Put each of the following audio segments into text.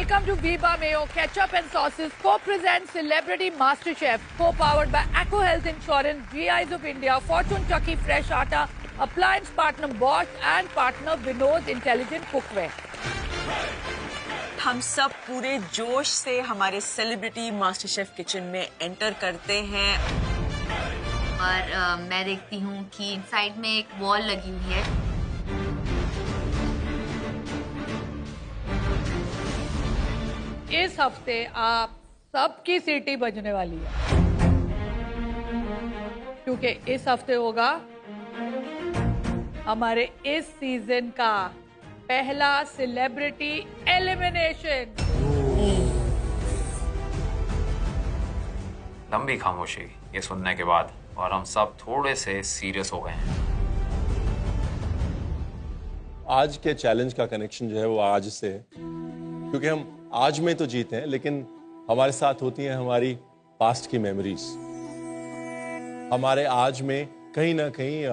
Welcome to Viva Mayo Ketchup and Sauces co-present Celebrity MasterChef, co-powered by Acco Health Insurance, GIs of India, Fortune Chucky Fresh Atta, appliance partner Bosch and partner Vinod Intelligent Cookware. हम सब पूरे जोश से हमारे celebrity master chef kitchen में enter करते हैं और मैं देखती हूँ कि इनसाइड में एक वॉल लगी हुई है। इस हफ्ते आप सबकी सीटी बजने वाली है क्योंकि इस हफ्ते होगा हमारे इस सीजन का पहला सेलिब्रिटी एलिमिनेशन। लंबी खामोशी ये सुनने के बाद और हम सब थोड़े से सीरियस हो गए हैं। आज के चैलेंज का कनेक्शन जो है वो आज से है क्योंकि हम आज में तो जीते हैं लेकिन हमारे साथ होती हैं हमारी पास्ट की मेमोरीज। हमारे आज में कहीं ना कहीं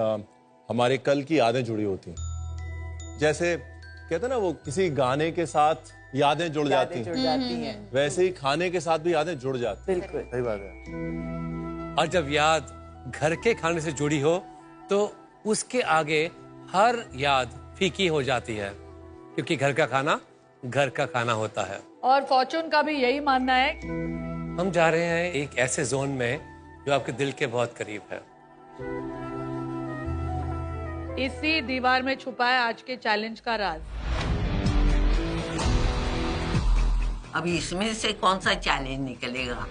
हमारे कल की यादें जुड़ी होती हैं। जैसे कहते हैं ना वो किसी गाने के साथ यादें जुड़ जाती हैं, वैसे ही खाने के साथ भी यादें जुड़ जाती हैं। बिल्कुल सही बात है। और जब याद घर के खाने से जुड़ी हो तो उसके आगे हर याद फीकी हो जाती है क्योंकि घर का खाना होता है। और फॉर्चून का भी यही मानना है। हम जा रहे हैं एक ऐसे जोन में जो आपके दिल के बहुत करीब है। इसी दीवार में छुपा है आज के चैलेंज का राज। अभी इसमें से कौन सा चैलेंज निकलेगा?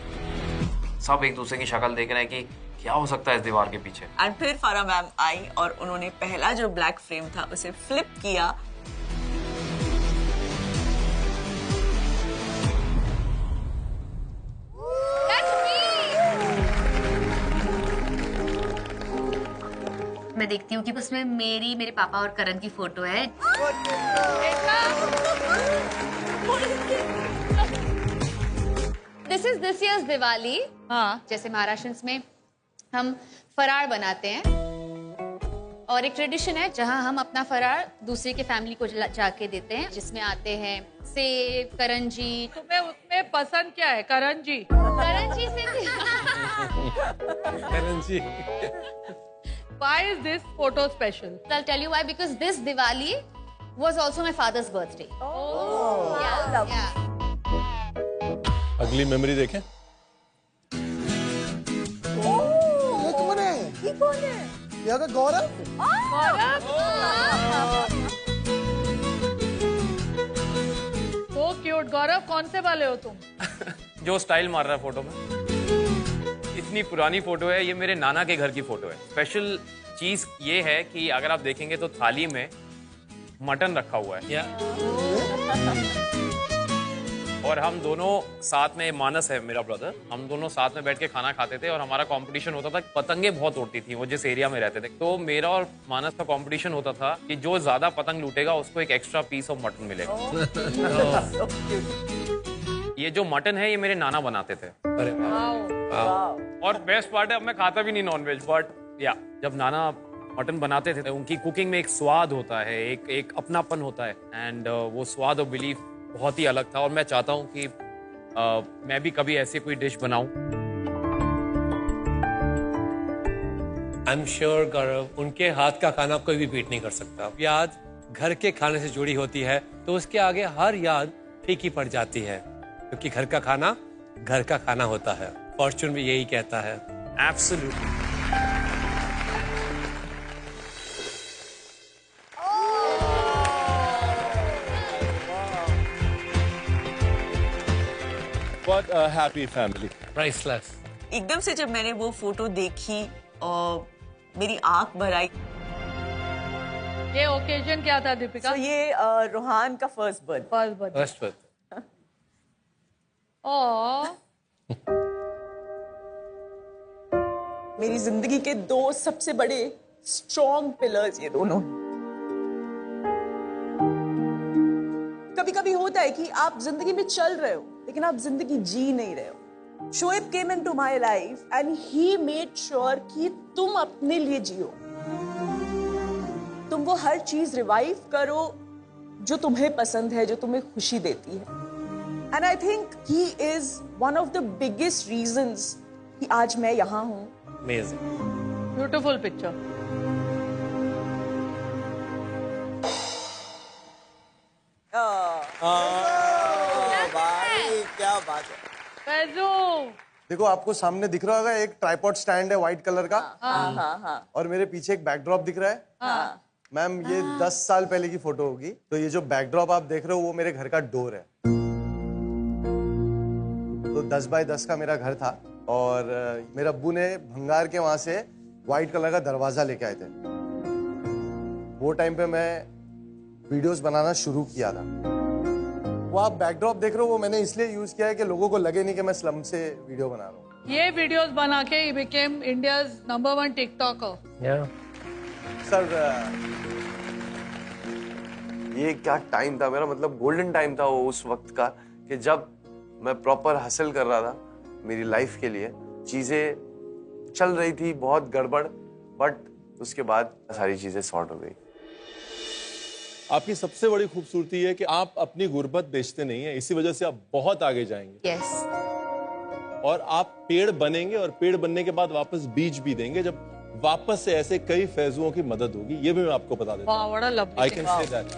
सब एक दूसरे की शक्ल देख रहे हैं कि क्या हो सकता है इस दीवार के पीछे। और फिर फारा मैम आई और उन्होंने पहला जो ब्लैक फ्रेम था उसे फ्लिप किया। मैं देखती हूँ कि उसमें मेरे पापा और करण की फोटो है। This is this years Diwali. हाँ, जैसे महाराष्ट्र में हम फराळ बनाते हैं और एक ट्रेडिशन है जहां हम अपना फराळ दूसरे के फैमिली को जाके देते हैं, जिसमें आते हैं सेब, करंजी। तुम्हें उसमें पसंद क्या है? करंजी। करंजी से Why is this photo special? I'll tell you why, because this Diwali was also my father's birthday. Oh, yeah. अगली मेमोरी देखें। ये कौन है? ये कौन है? यहाँ का गौरव? So cute। गौरव, कौन से वाले हो तुम? जो स्टाइल मार रहा है फोटो में। इतनी पुरानी फोटो है, ये मेरे नाना के घर की फोटो है। स्पेशल चीज ये है कि अगर आप देखेंगे तो थाली में मटन रखा हुआ है और हम दोनों साथ में, मानस है मेरा ब्रदर, हम दोनों साथ में बैठ के खाना खाते थे और हमारा कंपटीशन होता था। पतंगे बहुत उड़ती थी वो जिस एरिया में रहते थे, तो मेरा और मानस का कंपटीशन होता था कि जो ज्यादा पतंग लूटेगा उसको एक एक्स्ट्रा पीस ऑफ मटन मिलेगा। ये जो मटन है ये मेरे नाना बनाते थे। अरे और बेस्ट पार्ट है, अब मैं खाता भी नहीं नॉनवेज, बट या जब नाना मटन बनाते थे उनकी कुकिंग में एक स्वाद होता है, एक अपनापन होता है, एंड वो स्वाद और बिलीफ बहुत ही अलग था। और मैं चाहता हूँ कि मैं भी कभी ऐसी कोई डिश बनाऊं। आई एम श्योर गौरव, उनके हाथ का खाना कोई भी बीट नहीं कर सकता। याद घर के खाने से जुड़ी होती है तो उसके आगे हर याद फीकी पड़ जाती है क्योंकि घर का खाना होता है। फॉर्चून भी यही कहता है। Absolutely. What a happy family. Priceless. एकदम से जब मैंने वो फोटो देखी और मेरी आंख भर आई। ये ओकेजन क्या था दीपिका? तो ये रोहान का फर्स्ट बर्थडे। फर्स्ट मेरी जिंदगी के दो सबसे बड़े स्ट्रॉन्ग पिलर्स ये दोनों। कभी कभी होता है कि आप जिंदगी में चल रहे हो लेकिन आप जिंदगी जी नहीं रहे हो। Shoaib came into my life and he made sure कि तुम अपने लिए जियो, तुम वो हर चीज रिवाइव करो जो तुम्हें पसंद है, जो तुम्हें खुशी देती है। And I think he is one of the biggest reasons कि आज मैं यहाँ हूँ. Amazing. Beautiful picture. भाई क्या बात है. फैजू. देखो आपको सामने दिख रहा होगा एक ट्राइपॉड स्टैंड है व्हाइट कलर का. हाँ. और मेरे पीछे एक बैकड्रॉप दिख रहा है. मैम ये 10 साल पहले की फोटो होगी. तो ये जो बैकड्रॉप आप देख रहे हो वो मेरे घर का डोर है. तो 10 बाय 10 का मेरा घर था और मेरे अब्बू ने भंगार के वहां से व्हाइट कलर का दरवाजा लेके आए थे. वो टाइम पे मैं वीडियोस बनाना शुरू किया था. वो आप बैकड्रॉप देख रहे हो वो मैंने इसलिए यूज किया है कि लोगों को लगे नहीं कि मैं स्लम से वीडियो बना रहा हूँ. ये वीडियोस बना के he became India's #1 TikToker. Yeah. Sir ये क्या टाइम था मेरा, मतलब गोल्डन टाइम था वो उस वक्त का कि जब मैं प्रॉपर हासिल कर रहा था मेरी लाइफ के लिए. चीजें चल रही थी बहुत गड़बड़, बट उसके बाद सारी चीजें सॉर्ट हो गई. आपकी सबसे बड़ी खूबसूरती है कि आप अपनी गुर्बत बेचते नहीं है, इसी वजह से आप बहुत आगे जाएंगे. यस. और आप पेड़ बनेंगे और पेड़ बनने के बाद वापस बीज भी देंगे जब वापस से ऐसे कई फैजुओं की मदद होगी. ये भी मैं आपको बता देता Wow, what a lovely I thing. Can say that.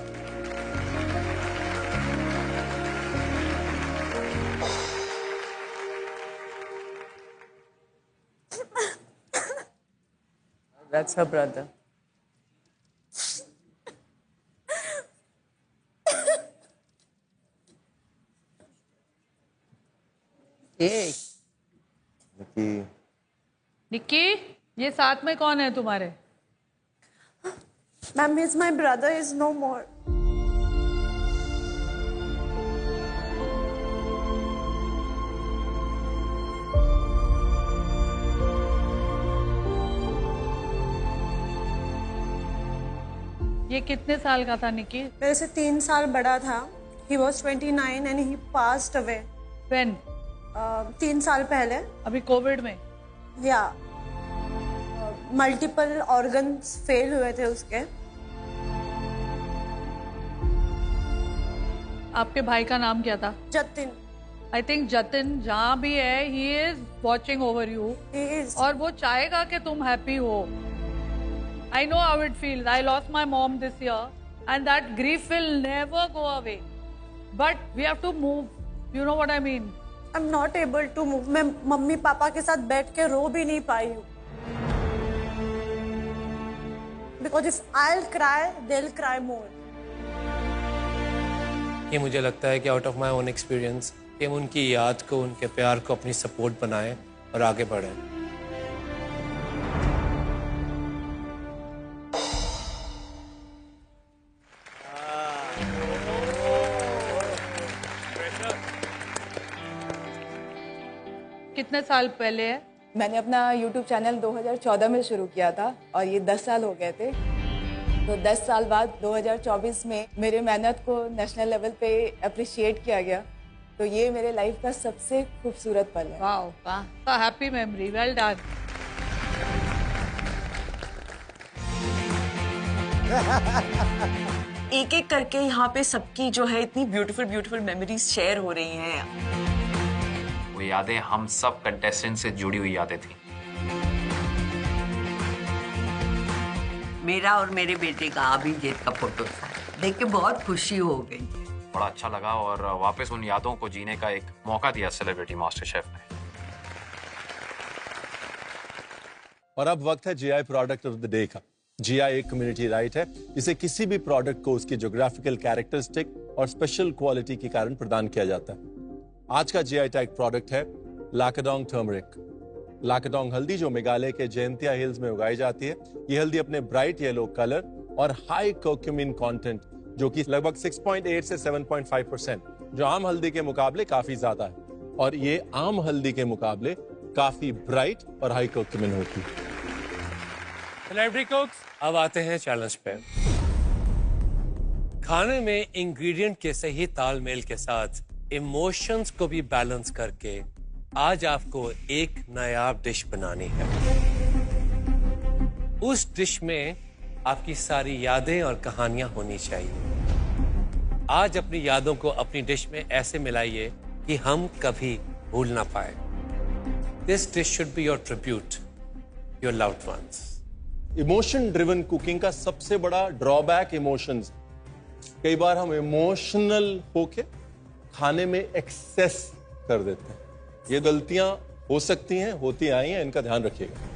That's her brother. Hey. Nikki, ये साथ में कौन है तुम्हारे? Ma'am, he's my brother. He's no more. ये कितने साल का था निक्की? मेरे से 3 साल बड़ा था. He was 29 and he passed away. When? 3 साल पहले. अभी कोविड में? या मल्टीपल ऑर्गन्स फेल हुए थे उसके. आपके भाई का नाम क्या था? जतिन. आई थिंक जतिन जहाँ भी है he is watching over you. और वो चाहेगा कि तुम हैप्पी हो. I know how it feels. I lost my mom this year and that grief will never go away. But we have to move. You know what I mean? I'm not able to move. मैं mummy papa के साथ बैठ के रो भी नहीं पाई हूँ. Because if I'll cry, they'll cry more. ये मुझे लगता है कि out of my own experience कि हम उनकी याद को, उनके प्यार को अपनी सपोर्ट बनाएं और आगे बढ़ें. कितने साल पहले है? मैंने अपना YouTube चैनल 2014 में शुरू किया था और ये 10 साल हो गए थे. तो 10 साल बाद 2024 में मेरे मेहनत को नेशनल लेवल पे अप्रिशिएट किया गया. तो ये मेरे लाइफ का सबसे खूबसूरत पल है. वाओ, वाह, हैप्पी मेमोरी. Well done. एक एक करके यहाँ पे सबकी जो है इतनी ब्यूटीफुल मेमोरीज शेयर हो रही हैं. वो यादें हम सब कंटेस्टेंट से जुड़ी हुई यादें थी. मेरा और मेरे बेटे का अभिजीत का फोटो था, देख के बहुत खुशी हो गई. बड़ा अच्छा लगा और वापस उन यादों को जीने का एक मौका दिया सेलिब्रिटी मास्टर शेफ ने. और अब वक्त है GI product of the day का. जीआई एक कम्युनिटी राइट है जिसे किसी भी प्रोडक्ट को उसकी ज्योग्राफिकल कैरेक्टरिस्टिक और स्पेशल क्वालिटी के कारण प्रदान किया जाता है. आज का जीआई टैग प्रोडक्ट है लाकाडोंग टर्मरिक. लाकाडोंग हल्दी जो मेघालय के जयंतिया हिल्स में उगाई जाती है. ये हल्दी अपने ब्राइट येलो कलर और हाई कर्क्यूमिन कंटेंट जो कि लगभग 6.8 से 7.5% जो आम हल्दी के मुकाबले काफी ज्यादा है. और ये आम हल्दी के मुकाबले काफी ब्राइट और हाई कर्क्यूमिन होती है. सेलिब्रिटी कुक्स, अब आते हैं चैलेंज पे. खाने में इंग्रेडिएंट के सही तालमेल के साथ इमोशंस को भी बैलेंस करके आज आपको एक नायाब डिश बनानी है. उस डिश में आपकी सारी यादें और कहानियां होनी चाहिए. आज अपनी यादों को अपनी डिश में ऐसे मिलाइए कि हम कभी भूल ना पाए। This dish should be your tribute, your loved ones. Emotion driven cooking का सबसे बड़ा ड्रॉबैक इमोशंस। कई बार हम इमोशनल होके खाने में एक्सेस कर देते हैं। ये गलतियां हो सकती हैं, होती आई हैं, इनका ध्यान रखिएगा।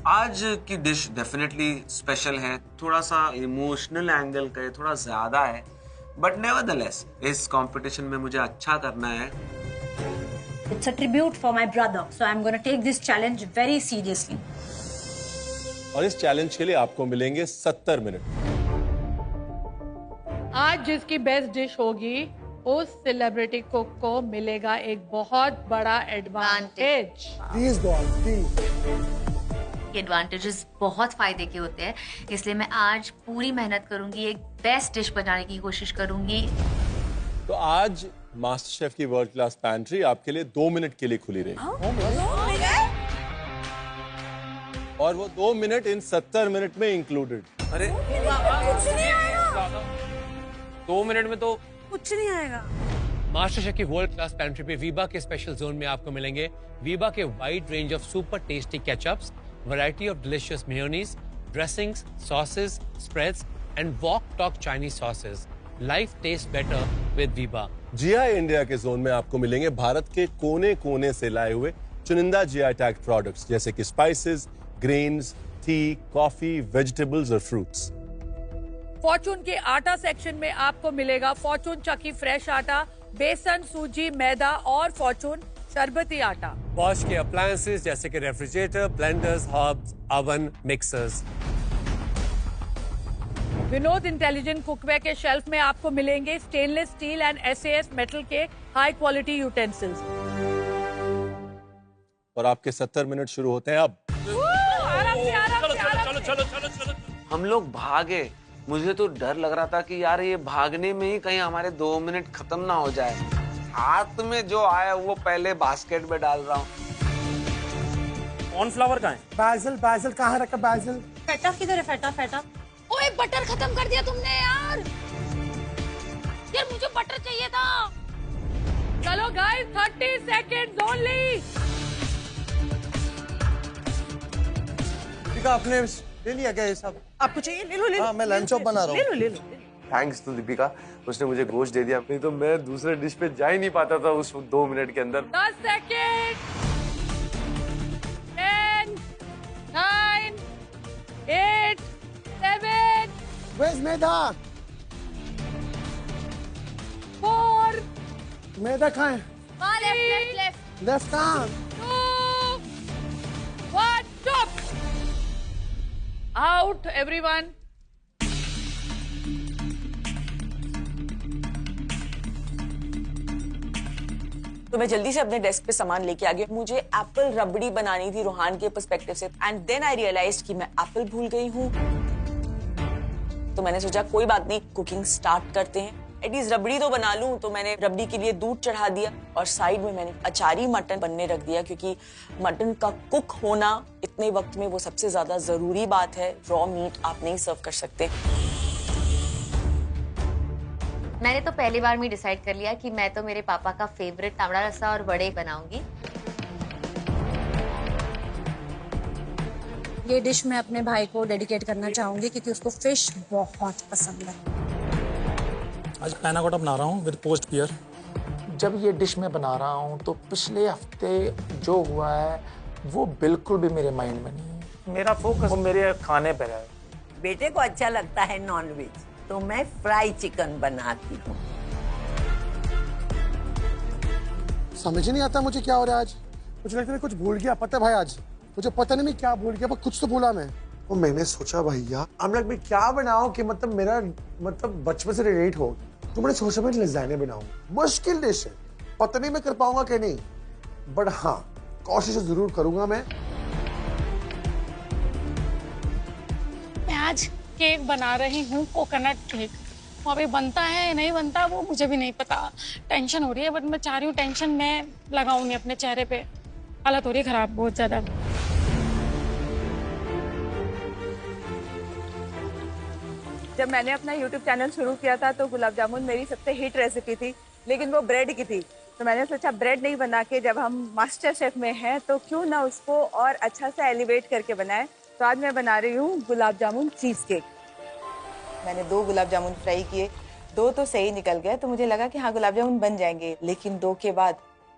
आज की डिश डेफिनेटली स्पेशल है, थोड़ा सा इमोशनल एंगल का है, थोड़ा ज्यादा है, बट नेवरदलेस इस कंपटीशन में मुझे अच्छा करना है। It's a tribute for my brother, so I'm going to take this challenge very seriously. और इस चैलेंज के लिए आपको मिलेंगे 70 मिनट। आज जिसकी बेस्ट डिश होगी उस सेलिब्रिटी कुक को मिलेगा एक बहुत बड़ा advantage. Please God please. Advantages बहुत फायदे के होते हैं, इसलिए मैं आज पूरी मेहनत करूंगी, एक बेस्ट डिश बनाने की कोशिश करूंगी। तो आज मास्टर शेफ की वर्ल्ड क्लास पैंट्री आपके लिए 2 मिनट के लिए खुली रहेगी। और वो 2 मिनट इन 70 मिनट में इंक्लूडेड। अरे 2 मिनट में तो कुछ नहीं आएगा। मास्टर शेफ की वर्ल्ड क्लास पेंट्री पे वीबा के स्पेशल जोन में आपको मिलेंगे वीबा के wide range of super tasty ketchups, variety of delicious mayonnaise, dressings, sauces, spreads and wok tok Chinese sauces. Life taste better with Veeba. GI India के zone में आपको मिलेंगे भारत के कोने कोने से लाए हुए चुनिंदा जीआई टैग प्रोडक्ट्स जैसे कि spices, grains, T, coffee, vegetables और फ्रूट्स। फॉर्चून के आटा सेक्शन में आपको मिलेगा फॉर्चून चक्की फ्रेश आटा, बेसन, सूजी, मैदा और फॉर्चून शरबती आटा। बॉश के अप्लायंसेस जैसे कि refrigerator, blenders, hobs, oven, mixers. Vinod intelligent cookware के शेल्फ में आपको मिलेंगे stainless steel and SAS metal के हाई क्वालिटी यूटेंसिल्स। और आपके 70 मिनट शुरू होते हैं अब। चलो। हम लोग भागे, मुझे तो डर लग रहा था कि यार ये भागने में ही कहीं हमारे 2 मिनट खत्म ना हो जाए। हाथ में जो आया वो पहले बास्केट में डाल रहा हूँ। कॉर्नफ्लावर कहाँ है? बाजिल कहाँ रखा बाजिल? फेटा किधर है? फेटा। ओए बटर खत्म कर दिया तुमने यार। यार मुझे बटर चाहिए था। चलो गाइस 30 सेकेंड्स ओनली। आपने ले लिया क्या ये सब? आपको चाहिए? ले लो। हाँ, मैं लंच चॉप बना रहा हूँ। ले लो। थैंक्स टू दीपिका, उसने मुझे गोश्त दे दिया, नहीं तो मैं दूसरे डिश पे जा ही नहीं पाता था उस 2 मिनट के अंदर। 10 सेकेंड। 10, 9, 8, 7। Where's मैदा? 4। मैदा कहाँ है? लेफ्ट। लेफ्ट कहाँ? 2, 1, stop. Out, everyone. तो मैं जल्दी से अपने डेस्क पे सामान लेके आ गई। मुझे एप्पल रबड़ी बनानी थी रूहान के पर्सपेक्टिव से, एंड देन आई रियलाइज्ड कि मैं एप्पल भूल गई हूँ। तो मैंने सोचा कोई बात नहीं, कुकिंग स्टार्ट करते हैं, एटलीस्ट रबड़ी तो बना लूं। तो मैंने रबड़ी के लिए दूध चढ़ा दिया और साइड में मैंने अचारी मटन बनने रख दिया, क्योंकि मटन का कुक होना इतने वक्त में वो सबसे ज्यादा जरूरी बात है। रॉ मीट आप नहीं सर्व कर सकते। मैंने तो पहली बार में डिसाइड कर लिया कि मैं तो मेरे पापा का फेवरेट तावड़ा रसा और वड़े बनाऊंगी। ये डिश मैं अपने भाई को डेडिकेट करना चाहूंगी क्योंकि उसको फिश बहुत पसंद है। आज पैना कोटा बना रहा हूँ विद पोस्ट पियर। जब ये डिश मैं बना रहा हूँ तो पिछले हफ्ते जो हुआ है वो बिल्कुल भी मेरे माइंड में नहीं है। मेरा फोकस मेरे खाने पर है। बेटे को अच्छा लगता है नॉनवेज, तो मैं फ्राई चिकन बनाती हूँ। समझ नहीं आता मुझे क्या हो रहा है आज। मुझे लगता है कुछ भूल गया। पता है भाई, आज मुझे पता नहीं मैं क्या भूल गया, पर कुछ तो भूला मैं। तो मैंने सोचा भैया अब मैं क्या बनाऊं कि मतलब मेरा बचपन से रिलेट हो। तो मैंने सोचा मैं लज़ानिया बनाऊं। मुश्किल डिश है, पता नहीं मैं कर पाऊंगा कि नहीं, बट हाँ कोशिश जरूर करूंगा मैं आज केक बना रही हूँ, कोकोनट केक। वो अभी बनता है नहीं बनता वो मुझे भी नहीं पता। टेंशन हो रही है, बट मैं चाह रही हूँ टेंशन मैं लगाऊंगी अपने चेहरे पे। हालत हो रही है खराब बहुत ज्यादा। जब मैंने अपना YouTube चैनल शुरू किया था तो गुलाब जामुन मेरी सबसे हिट रेसिपी थी, लेकिन वो ब्रेड की थी। तो मैंने सोचा ब्रेड नहीं बना के जब हम मास्टर शेफ में हैं तो क्यों ना उसको और अच्छा से एलिवेट करके बनाएं। तो आज मैं बना रही हूँ गुलाब जामुन चीज़ केक। मैंने 2 गुलाब जामुन फ्राई किए, 2 तो सही निकल गए, तो मुझे लगा कि हाँ गुलाब जामुन बन जाएंगे, लेकिन 2 के बाद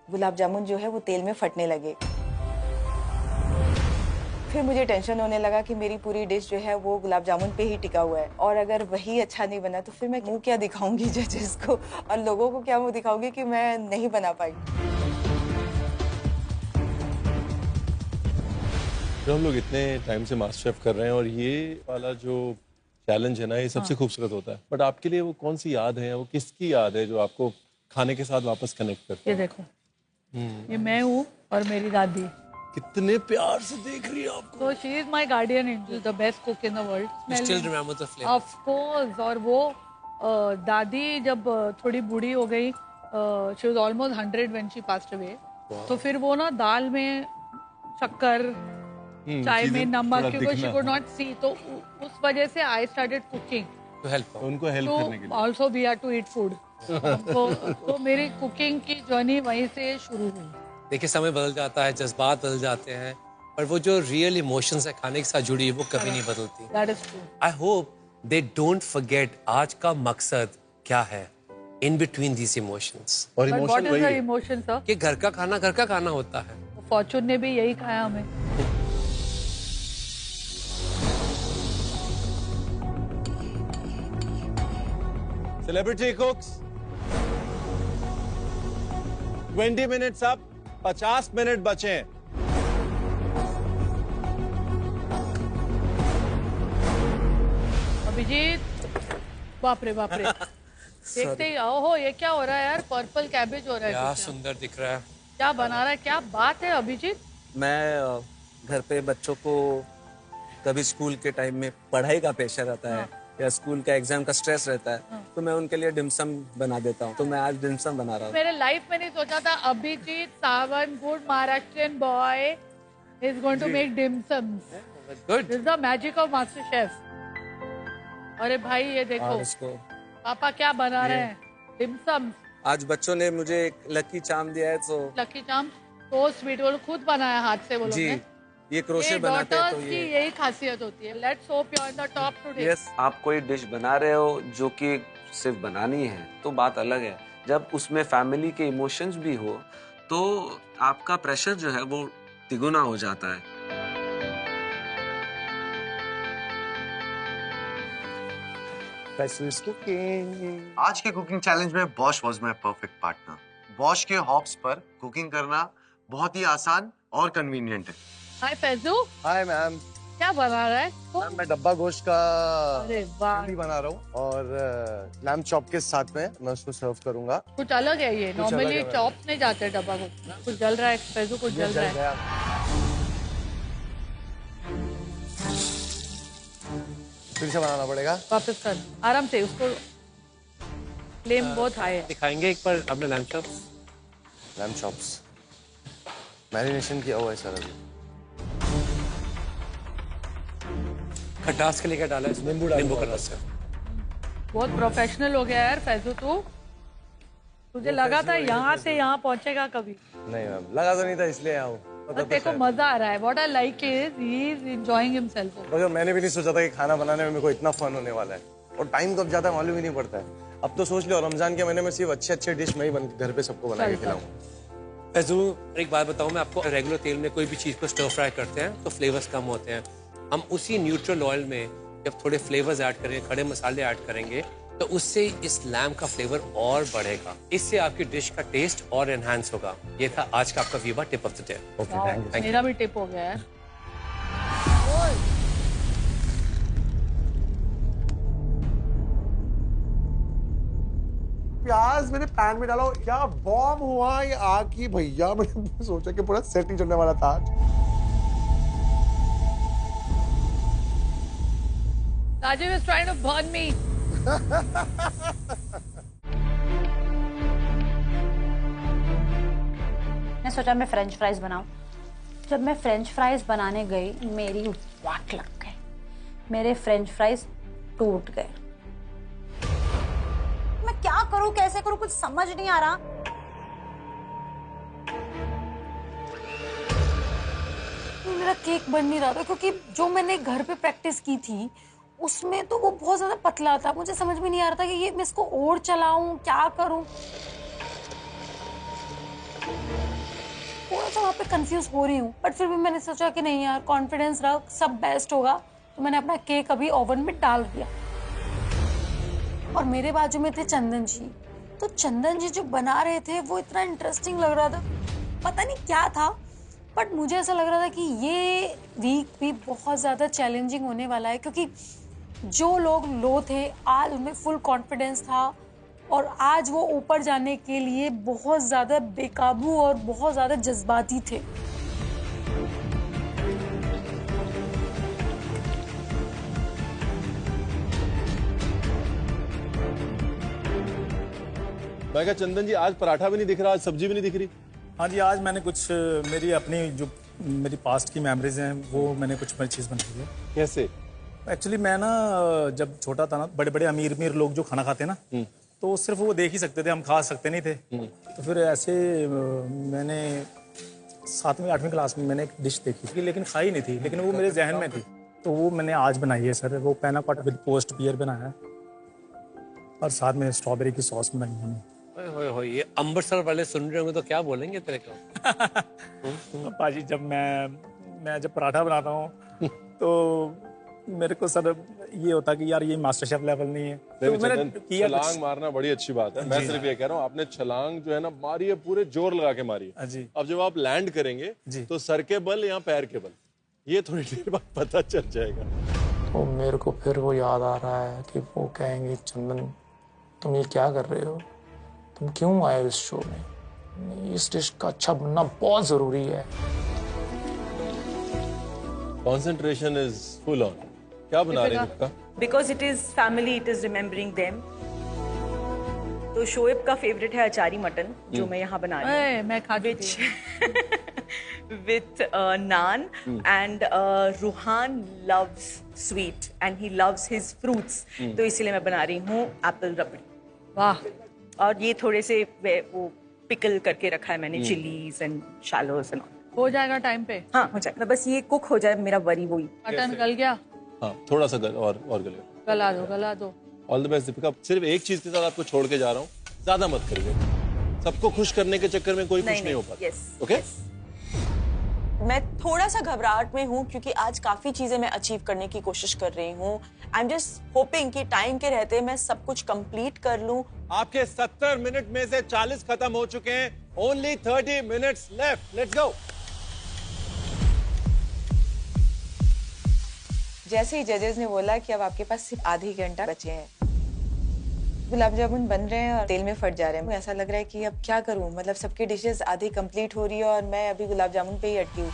गुलाब जामुन जो है वो तेल में फटने लगे। फिर मुझे टेंशन होने लगा कि मेरी पूरी डिश जो है वो गुलाब जामुन पे ही टिका हुआ है, और अगर वही अच्छा नहीं बना तो फिर मैं मुंह क्या दिखाऊंगी जजेस को, और लोगों को क्या मुंह दिखाऊंगी कि मैं नहीं बना पाई। जो हम लोग इतने टाइम से मास्टर शेफ कर रहे हैं और ये वाला जो चैलेंज है ना, ये सबसे खूबसूरत होता है। बट आपके लिए वो कौन सी याद है, वो किसकी याद है जो आपको खाने के साथ वापस कनेक्ट करती है? ये देखो, ये मैं हूँ और मेरी दादी। कितने प्यार से देख रही है आपको। So she is my guardian angel, the best cook in the world. You still remember the flavor? Of course. और वो दादी जब थोड़ी बूढ़ी हो गई, she was almost 100 when she passed away. तो फिर वो ना दाल में शक्कर, चाय में नमक, क्योंकि she could not see, तो उस वजह से I started cooking. To help. उनको हेल्प करने के लिए. Also we had to eat food. तो मेरी कुकिंग की जर्नी वहीं से शुरू हुई। देखिए, समय बदल जाता है, जज्बात बदल जाते हैं, पर वो जो रियल इमोशंस है खाने के साथ जुड़ी है वो कभी नहीं बदलती। That is true. I hope they don't forget आज का मकसद क्या है in between these emotions. और But what is the emotion, sir? कि घर का खाना होता है। फॉर्चून ने भी यही खाया हमें। Celebrity cooks, 20 minutes up, 50 minute बचे हैं। अभिजीत, बाप रे बाप रे, देखते ही ओहो ये क्या हो रहा है यार, पर्पल कैबेज हो रहा है। क्या सुंदर दिख रहा है। क्या बना रहा है, क्या बात है अभिजीत? मैं घर पे बच्चों को कभी स्कूल के टाइम में पढ़ाई का प्रेशर रहता है या स्कूल का एग्जाम का स्ट्रेस रहता है, तो मैं उनके लिए डिमसम बना देता हूँ। तो मैं आज डिमसम बना रहा हूँ। मेरे लाइफ में नहीं सोचा था Abhijeet Sawant, good Maharashtrian boy, is going to make dimsums. Good. This is the magic of MasterChef. अरे भाई ये देखो, पापा क्या बना रहे हैं, डिमसम्स। आज बच्चों ने मुझे एक लकी चाम दिया है, तो लकी चाम तो स्वीट, वो खुद बनाया हाथ से, वो लोग ने। ये क्रोशे बनाते हैं, तो ये यही खासियत होती है। Let's hope you are in the top today. Yes, आप कोई डिश बना रहे हो जो कि सिर्फ बनानी है तो बात अलग है, जब उसमें फैमिली के इमोशंस भी हो तो आपका प्रेशर जो है वो तिगुना हो जाता है। आज के कुकिंग चैलेंज में Bosch was my perfect partner. Bosch के हॉब्स पर कुकिंग करना बहुत ही आसान और कन्वीनियंट है। हाय फैजू। Hi ma'am. क्या बना रहा है? मैम मैं डब्बा गोश्त का अरे वाह बना रहा हूँ, और लैम चॉप के साथ में मैं उसको सर्व करूंगा। कुछ अलग है ये, नॉर्मली चॉप नहीं जाते डब्बा को। कुछ जल रहा है फैजू, कुछ जल रहा है। फिर से बनाना पड़ेगा। वापस कर, आराम से, उसको फ्लेम बहुत हाई है। दिखाएंगे एक बार अपने lamb chops. Lamb chops marination किया हुआ है सर अभी। खटास के लिए क्या डाला है? नींबू का रस है। बहुत प्रोफेशनल हो गया यार फैजू तू। तुझे लगा था यहाँ से यहाँ पहुँचेगा कभी? नहीं मैम, लगा तो नहीं था, इसलिए आया हूँ। देखो मजा आ रहा है। What I like is he is enjoying himself. मगर मैंने भी नहीं सोचा था कि खाना बनाने में मेरे को इतना फन होने वाला है, और टाइम कब जाता है मालूम ही नहीं पड़ता है। अब तो सोच लो, रमजान के महीने में सिर्फ अच्छे डिश मैं ही घर पे सबको बना के खिलाऊंगा। फैजू, एक बात बताऊं मैं आपको, रेगुलर तेल में कोई भी चीज को स्टर फ्राई करते हैं तो फ्लेवर्स कम होते हैं। हम उसी न्यूट्रल ऑयल में जब थोड़े फ्लेवर्स ऐड करेंगे, खड़े मसाले ऐड करेंगे, तो उससे इस लैम्ब का फ्लेवर और बढ़ेगा। इससे आपकी डिश का टेस्ट और एनहांस होगा। ये था आज का आपका Viva tip of the day. Okay, thank you. मेरा भी टिप हो गया है। प्याज मैंने पैन में डाला, क्या बॉम्ब हुआ ये आग की भैया। मैंने सोचा कि पूरा सेट ही चलने वाला था। Rajiv is trying to burn me. मैं सोचा मैं फ्रेंच फ्राइज बनाऊं। जब मैं फ्रेंच फ्राइज बनाने गई, मेरी वाट लग गई। मेरे फ्रेंच फ्राइज टूट गए। क्या करूं, कैसे करूं, कुछ समझ नहीं आ रहा। मेरा केक बन नहीं रहा था क्योंकि जो मैंने घर पे प्रैक्टिस की थी उसमें तो वो बहुत ज्यादा पतला था। मुझे समझ में नहीं आ रहा था कि ये मैं इसको और चलाऊं, क्या करूं। थोड़ा सा वहाँ पे कंफ्यूज हो रही हूँ, बट फिर भी मैंने सोचा कि नहीं यार, कॉन्फिडेंस रख, सब बेस्ट होगा। तो मैंने अपना केक अभी ओवन में डाल दिया। और मेरे बाजू में थे चंदन जी, तो चंदन जी जो बना रहे थे वो इतना इंटरेस्टिंग लग रहा था, पता नहीं क्या था, बट मुझे ऐसा लग रहा था कि ये वीक भी बहुत ज़्यादा चैलेंजिंग होने वाला है, क्योंकि जो लोग लो थे आज उनमें फुल कॉन्फिडेंस था और आज वो ऊपर जाने के लिए बहुत ज़्यादा बेकाबू और बहुत ज़्यादा जज्बाती थे। मैं कहा चंदन जी आज पराठा भी नहीं दिख रहा, आज सब्जी भी नहीं दिख रही। हाँ जी, आज मैंने कुछ मेरी अपनी जो मेरी पास्ट की मेमोरीज हैं वो मैंने कुछ नई चीज़ बनाई है। कैसे? एक्चुअली मैं ना जब छोटा था ना, बड़े बड़े अमीर लोग जो खाना खाते ना, तो सिर्फ वो देख ही सकते थे, हम खा सकते नहीं थे। तो फिर ऐसे मैंने 7वीं 8वीं क्लास में मैंने एक डिश देखी थी, लेकिन खाई नहीं थी, लेकिन वो मेरे जहन में थी, तो वो मैंने आज बनाई है सर। वो पैना कोटा विद पोस्ट पियर बनाया है और साथ में स्ट्रॉबेरी की सॉस बनाई है। ओए ये अमृतसर वाले सुन रहे होंगे तो क्या बोलेंगे तेरे को? पाजी जब मैं जब पराठा बनाता हूँ तो मेरे को सर ये होता कि यार ये मास्टर शेफ लेवल नहीं है। तो मैंने किया छलांग मारना बड़ी अच्छी बात है। मैं सिर्फ ये कह रहा हूँ, आपने छलांग जो है ना मारी है, पूरे जोर लगा के मारी है जी। अब जब आप लैंड करेंगे तो सर के बल या पैर के बल, ये थोड़ी देर बाद पता चल जाएगा। तो मेरे को फिर वो याद आ रहा है कि वो कहेंगे चंदन तुम ये क्या कर रहे हो, तुम क्यों आए इस शो में, इस डिश का अच्छा बनना बहुत जरूरी है। Concentration is full on. क्या बना रहे हैं? Because it is family, it is remembering them. तो शोएब का फेवरेट है अचारी मटन, जो मैं यहाँ बना रही हूँ। मैं खा चुकी हूँ। With naan and Ruhan loves sweet and he loves his fruits. तो इसीलिए मैं बना रही हूँ एप्पल रबड़ी। वाह। और ये थोड़े से वो पिकल करके रखा है मैंने, chillies and Shallows and all. हो जाएगा टाइम पे? हाँ हो जाएगा, बस ये कुक हो जाए, मेरा वरी वही। मटन गल गया? हाँ थोड़ा सा और गला दो। All the best Deepika. सिर्फ एक चीज के साथ आपको छोड़ के जा रहा हूँ, ज्यादा मत करिए। सबको खुश करने के चक्कर में कोई खुश नहीं हो पाता। ओके? मैं थोड़ा सा घबराहट में हूँ क्योंकि आज काफी चीजें मैं अचीव करने की कोशिश कर रही हूँ। आई एम जस्ट होपिंग कि टाइम के रहते मैं सब कुछ कंप्लीट कर लूं। आपके 70 मिनट में से 40 खत्म हो चुके हैं। Only 30 minutes left. Let's go. जैसे ही जजेस ने बोला कि अब आपके पास सिर्फ आधी घंटा बचे हैं, गुलाब जामुन बन रहे हैं और तेल में फट जा रहे हैं। ऐसा लग रहा है कि अब क्या करूं, मतलब सबकी डिशेस आधी कंप्लीट हो रही है और मैं अभी गुलाब जामुन पे ही अटकी हूँ।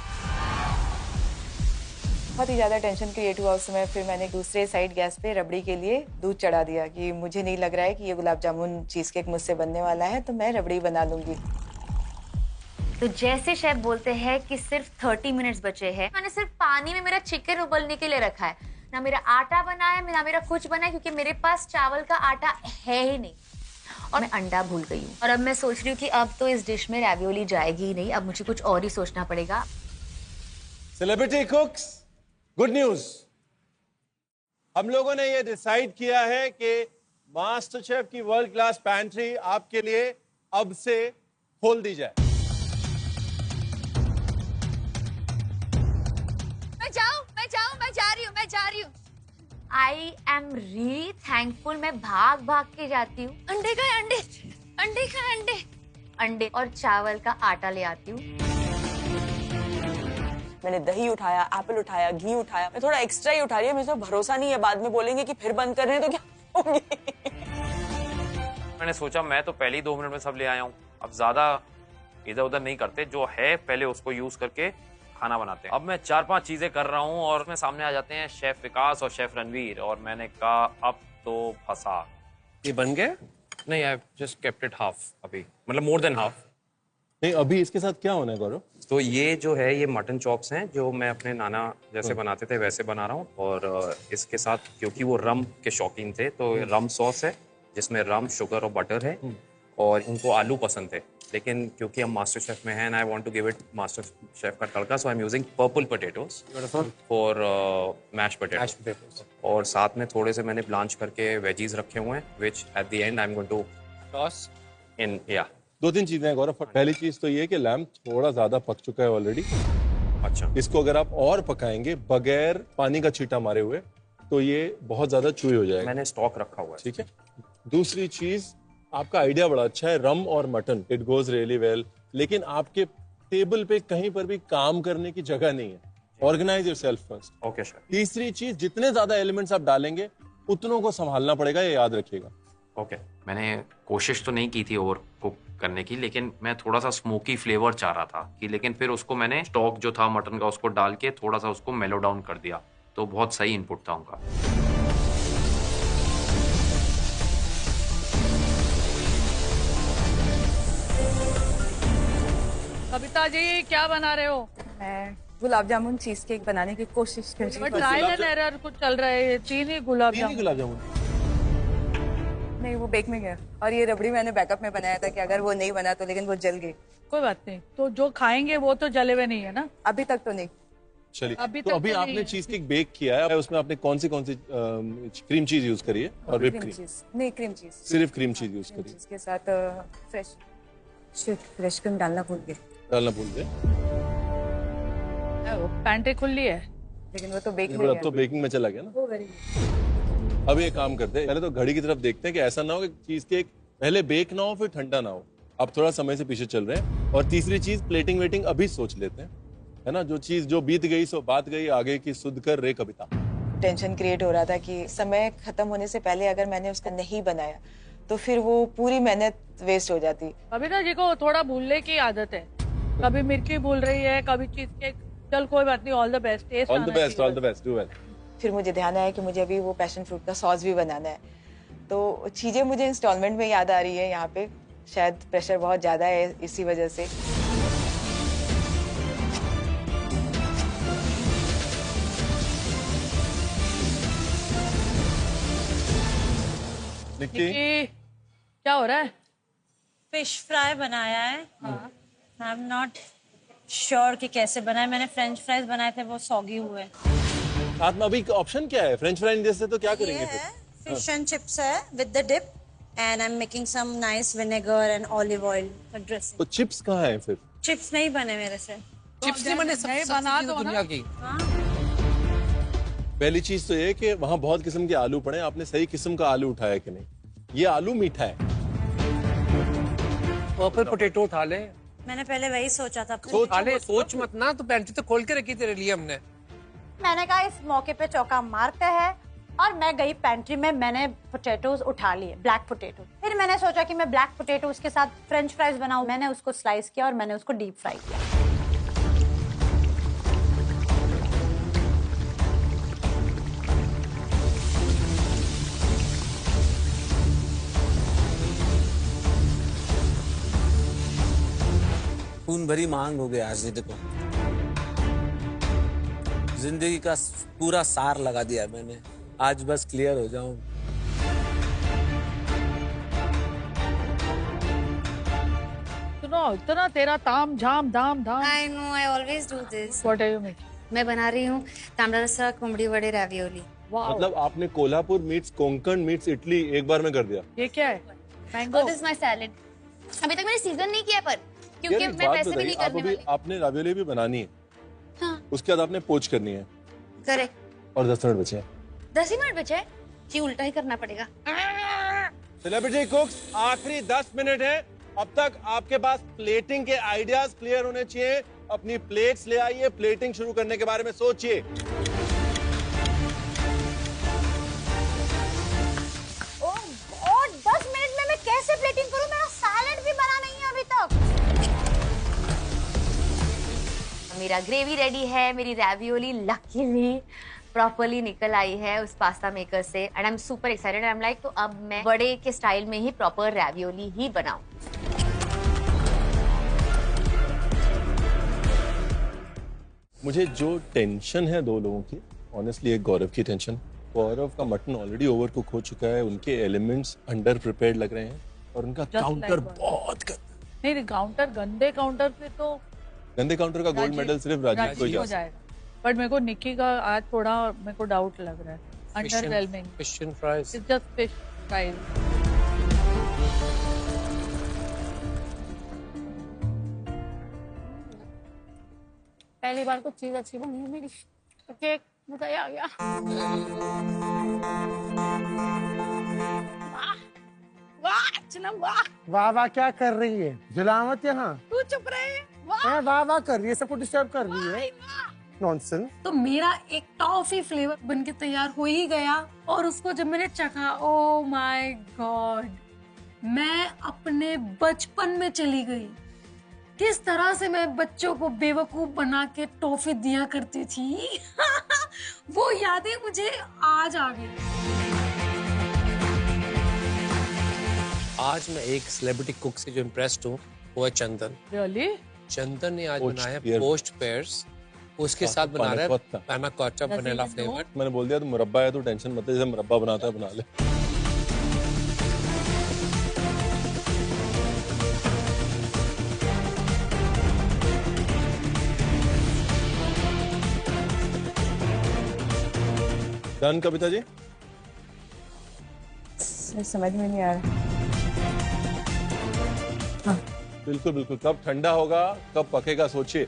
बहुत ही ज़्यादा टेंशन क्रिएट हुआ उस समय। फिर मैंने दूसरे साइड गैस पे रबड़ी के लिए दूध चढ़ा दिया कि मुझे नहीं लग रहा है कि ये गुलाब जामुन चीज़ केक मुझसे बनने वाला है, तो मैं रबड़ी बना लूंगी। तो जैसे शेफ बोलते हैं कि सिर्फ 30 मिनट्स बचे हैं, मैंने सिर्फ पानी में मेरा चिकन उबलने के लिए रखा है, ना मेरा आटा बना है ना मेरा कुछ बना है, क्योंकि मेरे पास चावल का आटा है ही नहीं और मैं अंडा भूल गई हूँ। और अब मैं सोच रही हूँ कि अब तो इस डिश में रैवियोली जाएगी ही नहीं, अब मुझे कुछ और ही सोचना पड़ेगा। सेलिब्रिटी कुक्स, गुड न्यूज, हम लोगों ने ये डिसाइड किया है कि मास्टर शेफ की वर्ल्ड क्लास पैंट्री आपके लिए अब से खोल दी जाए। मैं जा रही हूँ। I am really thankful. मैं भाग भाग के जाती हूँ। अंडे और चावल का आटा ले आती हूँ। मैंने दही उठाया, एप्पल उठाया, घी उठाया। मैं थोड़ा एक्स्ट्रा ही उठा रही हूँ, मुझे भरोसा नहीं है बाद में बोलेंगे कि फिर बंद कर रहे हैं तो क्या होंगे। मैंने सोचा मैं तो पहले ही 2 मिनट में सब ले आया हूँ, अब ज्यादा इधर उधर नहीं करते, जो है पहले उसको यूज करके खाना बनाते हैं। अब मैं 4-5 चीजें कर रहा हूँ और उसमें सामने आ जाते हैं शेफ विकास और शेफ रणवीर, और मैंने कहा अब तो फंसा। ये बन गया? नहीं, I just kept it half, अभी मतलब मोर देन हाफ। नहीं, अभी इसके साथ क्या होना है गौरव? तो ये जो है ये मटन चॉप्स हैं जो मैं अपने नाना जैसे बनाते थे वैसे बना रहा हूँ, और इसके साथ क्योंकि वो रम के शौकीन थे तो रम सॉस है जिसमें रम, शुगर और बटर है, और उनको आलू पसंद थे, लेकिन क्योंकि हम मास्टर शेफ में हैं and I want to give it master chef का तड़का, so I am using purple potatoes for mash potatoes, और साथ में थोड़े से मैंने ब्लांच करके वेजीज रखे हुए हैं, which at the end I am going to toss in. या 2-3 चीजें हैं गौरव। पहली चीज तो ये कि लैम्प थोड़ा ज्यादा पक चुका है ऑलरेडी। अच्छा, इसको अगर आप और पकाएंगे बगैर पानी का छींटा मारे हुए तो ये बहुत ज्यादा चूई हो जाएगा। मैंने स्टॉक रखा हुआ है। ठीक है। दूसरी चीज, आपका आइडिया बड़ा अच्छा है, रम और mutton, it goes really well, लेकिन आपके टेबल पे कहीं पर भी काम करने की जगह नहीं है। Organise yourself first. Okay sir. तीसरी चीज, जितने ज्यादा एलिमेंट्स आप डालेंगे उतनों को संभालना पड़ेगा, ये याद रखिएगा। ओके, मैंने कोशिश तो नहीं की थी ओवर कुक करने की, लेकिन मैं थोड़ा सा स्मोकी फ्लेवर चाह रहा था कि, लेकिन फिर उसको मैंने स्टॉक जो था मटन का उसको डाल के थोड़ा सा उसको मेलो डाउन कर दिया, तो बहुत सही इनपुट था उनका। कविता जी क्या बना रहे हो? मैं गुलाब जामुन चीज केक बनाने की कोशिश कर रही हूँ। बट ट्रायल एंड एरर कुछ चल रहा है, 3 ही गुलाब जामुन। नहीं, वो बेक में गया, और ये रबड़ी मैंने बैकअप में बनाया था कि अगर वो नहीं बना तो, लेकिन वो जल गई। कोई बात नहीं, तो जो खाएंगे वो तो जले हुए नहीं है ना? अभी तक तो नहीं। चलिए, अभी तो तक अभी तो आपने नहीं। चीज केक बेक किया है, उसमें आपने कौन सी क्रीम चीज यूज करी है और व्हिप क्रीम? नहीं, क्रीम चीज। सिर्फ क्रीम चीज यूज करी। इसके साथ फ्रेश क्रीम डालना भूल गए। पैंटे खुली है, लेकिन वो तो बेक में अब गया। तो बेकिंग में चला गया ना। अब ये काम करते हैं, पहले तो घड़ी की तरफ देखते हैं कि ऐसा ना हो कि चीज केक पहले बेक ना हो फिर ठंडा ना हो। अब थोड़ा समय से पीछे चल रहे हैं। और तीसरी चीज, प्लेटिंग वेटिंग अभी सोच लेते हैं, है ना? जो चीज जो बीत गई सो बात गई, आगे की सुध कर रे कविता। टेंशन क्रिएट हो रहा था कि समय खत्म होने से पहले अगर मैंने उसका नहीं बनाया तो फिर वो पूरी मेहनत वेस्ट हो जाती। कविता जी को थोड़ा भूलने की आदत है, कभी मिर्ची भूल रही है, कभी चीज केक। चल कोई बात नहीं, all the best, test all the best, all the best, do well. फिर मुझे ध्यान आया कि मुझे अभी वो पैशन फ्रूट का सॉस भी बनाना है, तो चीजें मुझे इंस्टॉलमेंट में याद आ रही है। यहाँ पे शायद प्रेशर बहुत ज्यादा है इसी वजह से। निक्की, क्या हो रहा है? फिश फ्राई बनाया है। आई एम नॉट श्योर कि कैसे बनाए। मैंने फ्रेंच फ्राइज बनाए थे, वो सॉगी हुए। साथ में अभी ऑप्शन क्या है? फ्रेंच फ्राइज जैसे तो क्या करेंगे फिर? फिश एंड चिप्स है with the dip, and I am making some nice vinegar and olive oil dressing. तो चिप्स कहाँ है फिर? चिप्स नहीं बने मेरे से। चिप्स नहीं बने, नहीं बना दो दुनिया ना। की। पहली चीज तो ये कि वहाँ बहुत किस्म के आलू पड़े, आपने सही किस्म का आलू उठाया कि नहीं? ये आलू मीठा है। पर्पल पोटैटो उठा ले। मैंने पहले वही सोचा था। सोच मत ना, तो पेंट्री तो खोल के रखी तेरे लिए हमने। मैंने कहा इस मौके पे चौका मारते हैं, और मैं गई पेंट्री में, मैंने पोटैटोज उठा लिए, ब्लैक पोटैटो। फिर मैंने सोचा कि मैं ब्लैक पोटैटो उसके साथ फ्रेंच फ्राइज बनाऊं। मैंने उसको स्लाइस किया और मैंने उसको डीप फ्राई किया। खून भरी मांग हो गया आज। देखो, जिंदगी का पूरा सार लगा दिया मैंने, आज बस क्लियर हो जाऊं। सुनो, इतना तेरा ताम झाम धाम धाम। I know, I always do this. What are you making? मैं बना रही हूँ तांबड़ा रसा कोंबड़ी वड़े रैवियोली। मतलब आपने Kolhapur meets Konkan meets Italy एक बार में कर दिया। ये क्या है? Mango. This is my salad. अभी तक मैंने सीजन नहीं किया, पर क्योंकि यार, मैं बात वैसे भी नहीं बताइए, आप करने अभी वाली। आपने रावियोली भी बनानी है, हाँ, उसके बाद आपने पोच करनी है, करेक्ट। और 10 मिनट बचे हैं। 10 ही मिनट बचे हैं जी, उल्टा ही करना पड़ेगा। सेलिब्रिटी कुक्स, आखिरी 10 मिनट है। अब तक आपके पास प्लेटिंग के आइडियाज क्लियर होने चाहिए। अपनी प्लेट्स ले आइए, प्लेटिंग शुरू करने के बारे में सोचिए। और 10 मिनट में मैं कैसे प्लेटिंग करूं? मेरा सैलेड भी बना नहीं है अभी तक। मेरा ग्रेवी रेडी है, मेरी रैवियोली लकीली प्रॉपर्ली निकल आई है उस पास्ता मेकर से, and I am super excited. I am like, तो अब मैं बड़े के स्टाइल में ही प्रॉपर रैवियोली ही बनाऊं। मुझे जो टेंशन है दो लोगों की, ऑनेस्टली एक गौरव की टेंशन, गौरव का मटन ऑलरेडी ओवर कुक हो चुका है, उनके एलिमेंट्स अंडर प्रिपेयर्ड लग रहे हैं और उनका काउंटर बहुत गंदा। नहीं काउंटर, गंदे काउंटर पे तो गंदे काउंटर का गोल्ड मेडल सिर्फ राजीव को ही हो जाएगा। बट मेरे को निक्की का आज थोड़ा मेरे को डाउट लग रहा है। Underwhelming. Fish and fries. It's just fish fries. पहली बार कुछ चीज अच्छी बनी है मेरी। केक मजा ही आ गया। वाह वाह क्या कर रही है जुलामत यहाँ? तू चुप रहे। वाह वाह कर रही है, सबको डिस्टर्ब कर रही है। नॉनसेंस। तो मेरा एक टॉफी फ्लेवर बनके तैयार हो ही गया और उसको जब मैंने चखा, ओ माय गॉड, मैं अपने बचपन में चली गई। किस तरह से मैं बच्चों को बेवकूफ बना के टॉफी दिया करती थी वो यादें मुझे आज आ गई। आज मैं एक सेलिब्रिटी कुक से जो इम्प्रेस्ड हूँ वो है चंदन। Really? चंदन ने आज बनाया पोस्ट पेयर्स, उसके साथ बना रहा है पैना कोट्टा वनीला फ्लेवर। मैंने बोल दिया तो मुरब्बा है तो टेंशन मत ले, जैसे मुरब्बा बनाता है बना ले। डन कविता जी? समझ में नहीं आ रहा। बिल्कुल बिल्कुल, कब ठंडा होगा कब पकेगा सोचिए।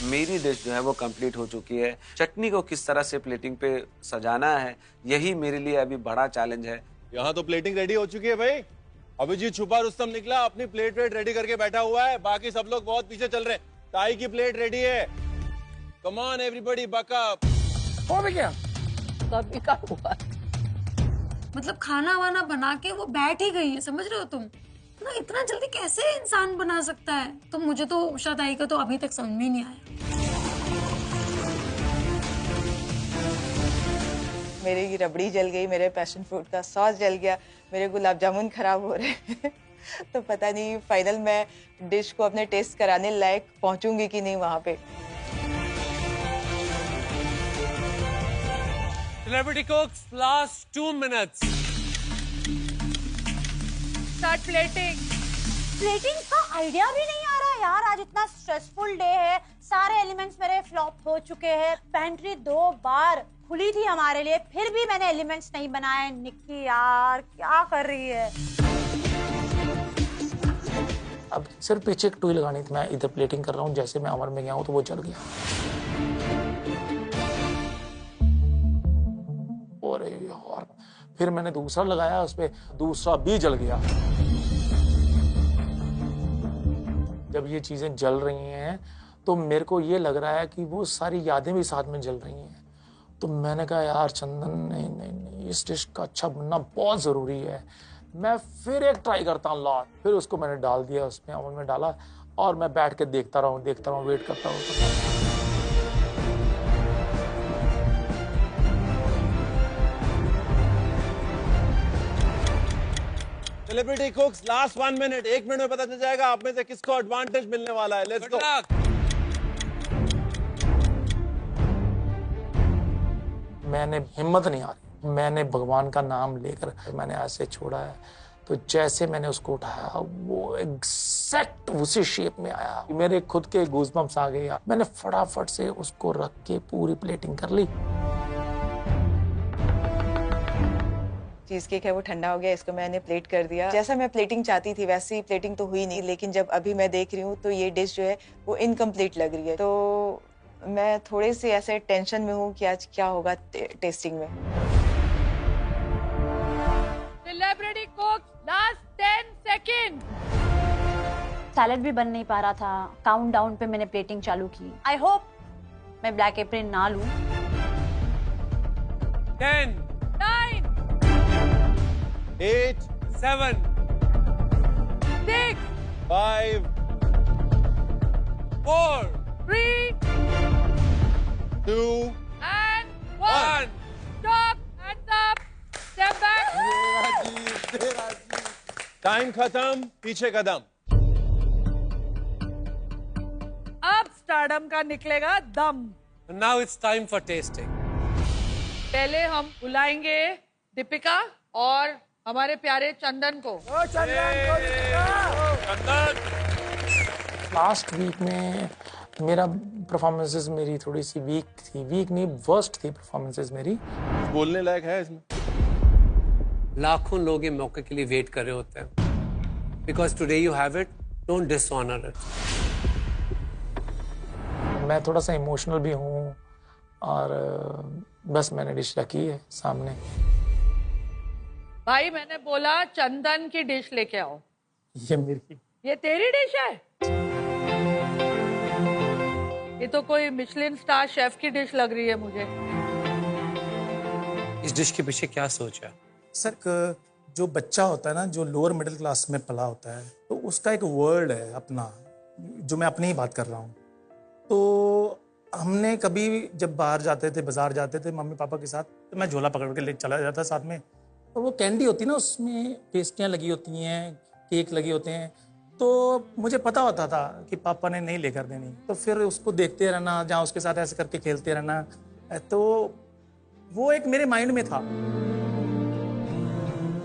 मेरी डिश जो है वो कंप्लीट हो चुकी है। चटनी को किस तरह से प्लेटिंग पे सजाना है यही मेरे लिए अभी बड़ा चैलेंज है। यहाँ तो प्लेटिंग रेडी हो चुकी है भाई। अभिजीत छुपा रुस्तम निकला, अपनी प्लेट रेडी करके बैठा हुआ है, बाकी सब लोग बहुत पीछे चल रहे हैं। ताई की प्लेट रेडी है। Come on everybody, buck up. हो भी गया? कभी का हुआ? मतलब खाना वाना बना के वो बैठ ही गई है, समझ रहे हो तुम? ना इतना जल्दी कैसे इंसान बना सकता है? तो मुझे तो उषा ताई का तो अभी तक समझ में नहीं आया। मेरी रबड़ी जल गई, मेरे पैशन फ्रूट का सॉस जल गया, मेरे गुलाब जामुन खराब हो रहे हैं तो पता नहीं फाइनल मैं डिश को अपने टेस्ट कराने लायक पहुंचूंगी कि नहीं वहां पे। Celebrity cooks, last 2 minutes. Start plating. Plating का आइडिया भी नहीं आ रहा यार। आज इतना स्ट्रेसफुल डे है, सारे एलिमेंट्स मेरे फ्लॉप हो चुके हैं। पेंट्री 2 बार खुली थी हमारे लिए, फिर भी मैंने एलिमेंट्स नहीं बनाए। निक्की यार क्या कर रही है? अब सिर्फ पीछे एक टूई लगानी थी, मैं इधर प्लेटिंग कर रहा हूँ, जैसे मैं अमर में गया हूँ तो वो जल गया। अरे यार, फिर मैंने दूसरा लगाया, उस पे दूसरा भी जल गया। जब ये चीजें जल रही हैं तो मेरे को ये लग रहा है कि वो सारी यादें भी साथ में जल रही हैं। तो मैंने कहा यार चंदन, नहीं नहीं नहीं, इस डिश का अच्छा बनना बहुत जरूरी है। मैं फिर एक ट्राई करता हूँ लाट। फिर उसको मैंने डाल दिया, उसमें अमन में डाला और मैं बैठ के देखता रहा हूँ, वेट करता हूँ। Celebrity कुक्स, last 1 minute. 1 मिनट में पता चल जाएगा आप में से किसको एडवांटेज मिलने वाला है। Let's go. मैंने हिम्मत नहीं हारी, मैंने भगवान का नाम लेकर मैंने ऐसे छोड़ा है। तो जैसे मैंने उसको उठाया वो एग्जैक्ट उसी शेप में आया, मेरे खुद के गूज़बम्प्स आ गए। मैंने फटाफट से उसको रख के पूरी प्लेटिंग कर ली। चीज केक है वो ठंडा हो गया, इसको मैंने प्लेट कर दिया। जैसा मैं प्लेटिंग चाहती थी वैसी प्लेटिंग तो हुई नहीं, लेकिन जब अभी मैं देख रही हूँ तो ये डिश जो है वो इनकम्प्लीट लग रही है। तो मैं थोड़े से ऐसे टेंशन में हूँ कि आज क्या होगा टेस्टिंग में। Celebrity cooks, last 10 seconds. Salad भी बन नहीं पा रहा था। काउंट डाउन पे मैंने प्लेटिंग चालू की। आई होप मैं ब्लैक एप्रन ना लूं। 10 9 8 7 6 5 4 3 2 and 1. Stop. Hands up. Step back. Time खत्म, पीछे कदम। अब स्टारडम का निकलेगा दम। Now it's time for tasting. पहले हम बुलाएंगे दीपिका और हमारे प्यारे चंदन को। लास्ट वीक में मेरा परफॉर्मेंसेस मेरी थोड़ी सी वीक थी, वीक नहीं वर्स्ट थी परफॉर्मेंसेस मेरी। बोलने लायक है इसमें? लाखों लोग ये मौके के लिए वेट कर रहे होते हैं। Because today you have it, don't dishonour it. मैं थोड़ा सा इमोशनल भी हूँ और बस मैंने डिश रखी है सामने। भाई मैंने बोला चंदन की डिश लेके आओ। ये मेरी, ये तेरी डिश है? ये तो कोई मिशलिन स्टार शेफ की डिश लग रही है मुझे। इस डिश के पीछे क्या सोच है? सर जो बच्चा होता है ना, जो लोअर मिडिल क्लास में पला होता है, तो उसका एक वर्ल्ड है अपना, जो मैं अपनी ही बात कर रहा हूँ। तो हमने कभी जब बाहर जाते थे, बाजार जाते थे मम्मी पापा के साथ, तो मैं झोला पकड़ के ले चला जाता साथ में। और वो कैंडी होती है ना, उसमें पेस्ट्रियाँ लगी होती हैं, केक लगे होते हैं, तो मुझे पता होता था कि पापा ने नहीं लेकर देनी, तो फिर उसको देखते रहना, जहाँ उसके साथ ऐसे करके खेलते रहना, तो वो एक मेरे माइंड में था।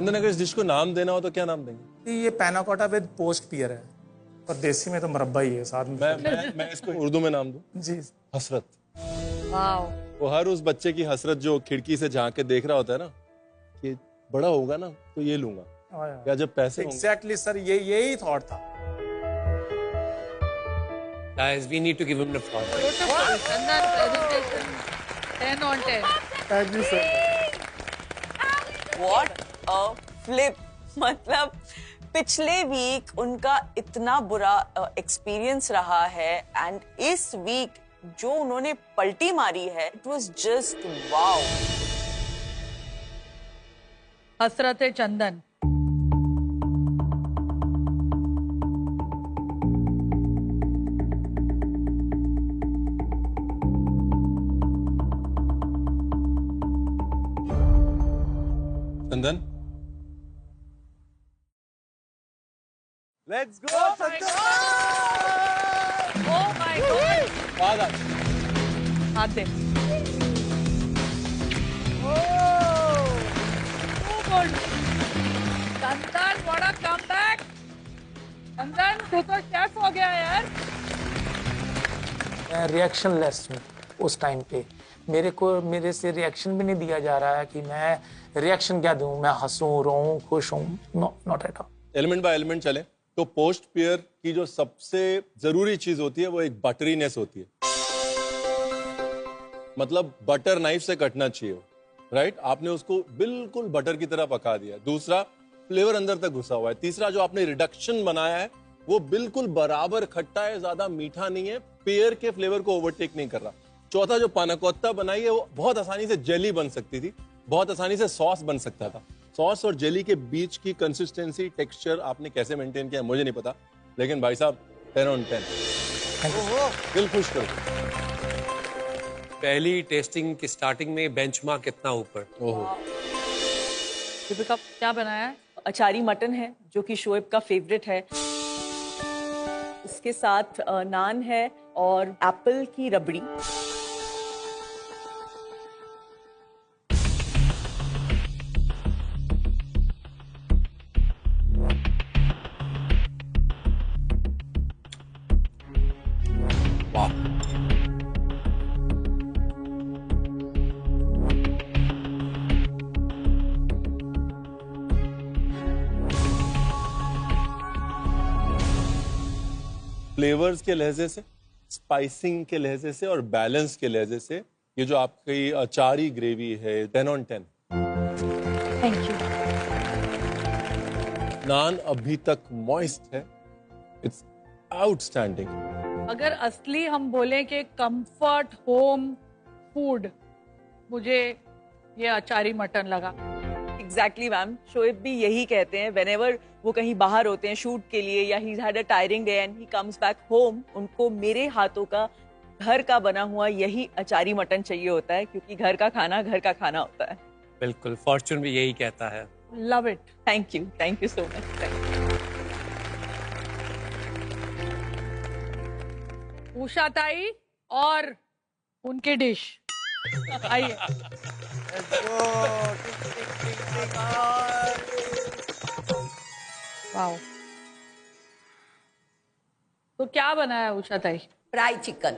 अगर इस डिश को नाम देना हो तो क्या नाम देंगे? ये पैना कोटा विद पोस्ट पियर है, और देसी में तो मरब्बा ही है साथ में। मैं इसको उर्दू में नाम दूं? जी, हसरत। वाओ। वो हर उस बच्चे की हसरत जो खिड़की से झांक के देख रहा होता है ना, कि बड़ा होगा ना तो ये लूंगा, या जब पैसे एग्जैक्टली सर, यही थॉट था। Guys, we need to give him the applause. Chandan presentation 10 on 10. Thank you sir. What a flip! मतलब पिछले वीक उनका इतना बुरा एक्सपीरियंस रहा है, एंड इस वीक जो उन्होंने पलटी मारी है, it was just wow. Hasrat Chandan. Chandan, let's go Chandan. Oh my god. हाथ दे। चंदन, what a comeback! चंदन, तू तो शेफ हो गया यार। मैं रिएक्शनलेस हूँ उस टाइम पे। मेरे से रिएक्शन भी नहीं दिया जा रहा है कि मैं रिएक्शन क्या दूं, मैं हंसूं, रोऊं, खुश हूं, not at all. Element by element चले तो पोस्ट पियर की जो सबसे जरूरी चीज होती है वो एक बटरीनेस होती है, मतलब बटर नाइफ से कटना चाहिए, राइट? आपने उसको बिल्कुल बटर की तरह पका दिया। दूसरा, फ्लेवर अंदर तक घुसा हुआ है। तीसरा, जो आपने रिडक्शन बनाया है वो बिल्कुल बराबर खट्टा है, ज्यादा मीठा नहीं है, पेयर के फ्लेवर को ओवरटेक नहीं कर रहा। चौथा, जो पानाकोत्ता बनाई है वो बहुत आसानी से जेली बन सकती थी, बहुत आसानी से सॉस बन सकता था। सॉस और जेली के बीच की कंसिस्टेंसी, टेक्सचर आपने कैसे मेंटेन किया मुझे नहीं पता, लेकिन भाई साहब 10 on 10। दिल खुश करो। पहली टेस्टिंग की स्टार्टिंग में बेंचमार्क कितना ऊपर। दीपिका, क्या बनाया है? अचारी मटन है जो कि शोएब का फेवरेट है। इसके साथ नान है और एप्पल की रबड़ी। फ्लेवर्स के लहजे से, स्पाइसिंग के लहजे से और बैलेंस के लहजे से ये जो आपकी अचारी ग्रेवी है 10 on 10। Thank you. नान अभी तक मॉइस्ट है, इट्स आउटस्टैंडिंग। अगर असली हम बोलें कि कंफर्ट होम फूड, मुझे ये अचारी मटन लगा। एग्जैक्टली मैम, शोएब भी यही कहते हैं। व्हेनेवर वो कहीं बाहर होते हैं शूट के लिए, या he had a tiring day and he comes back home, उनको मेरे हाथों का घर का बना हुआ यही अचारी मटन चाहिए होता है, क्योंकि घर का खाना होता है। बिल्कुल, फॉर्चून भी यही कहता है। Love it. Thank you so much. Usha tai और उनकी डिश। आइए। वाओ। तो क्या बनाया उषा ताई? Fry chicken.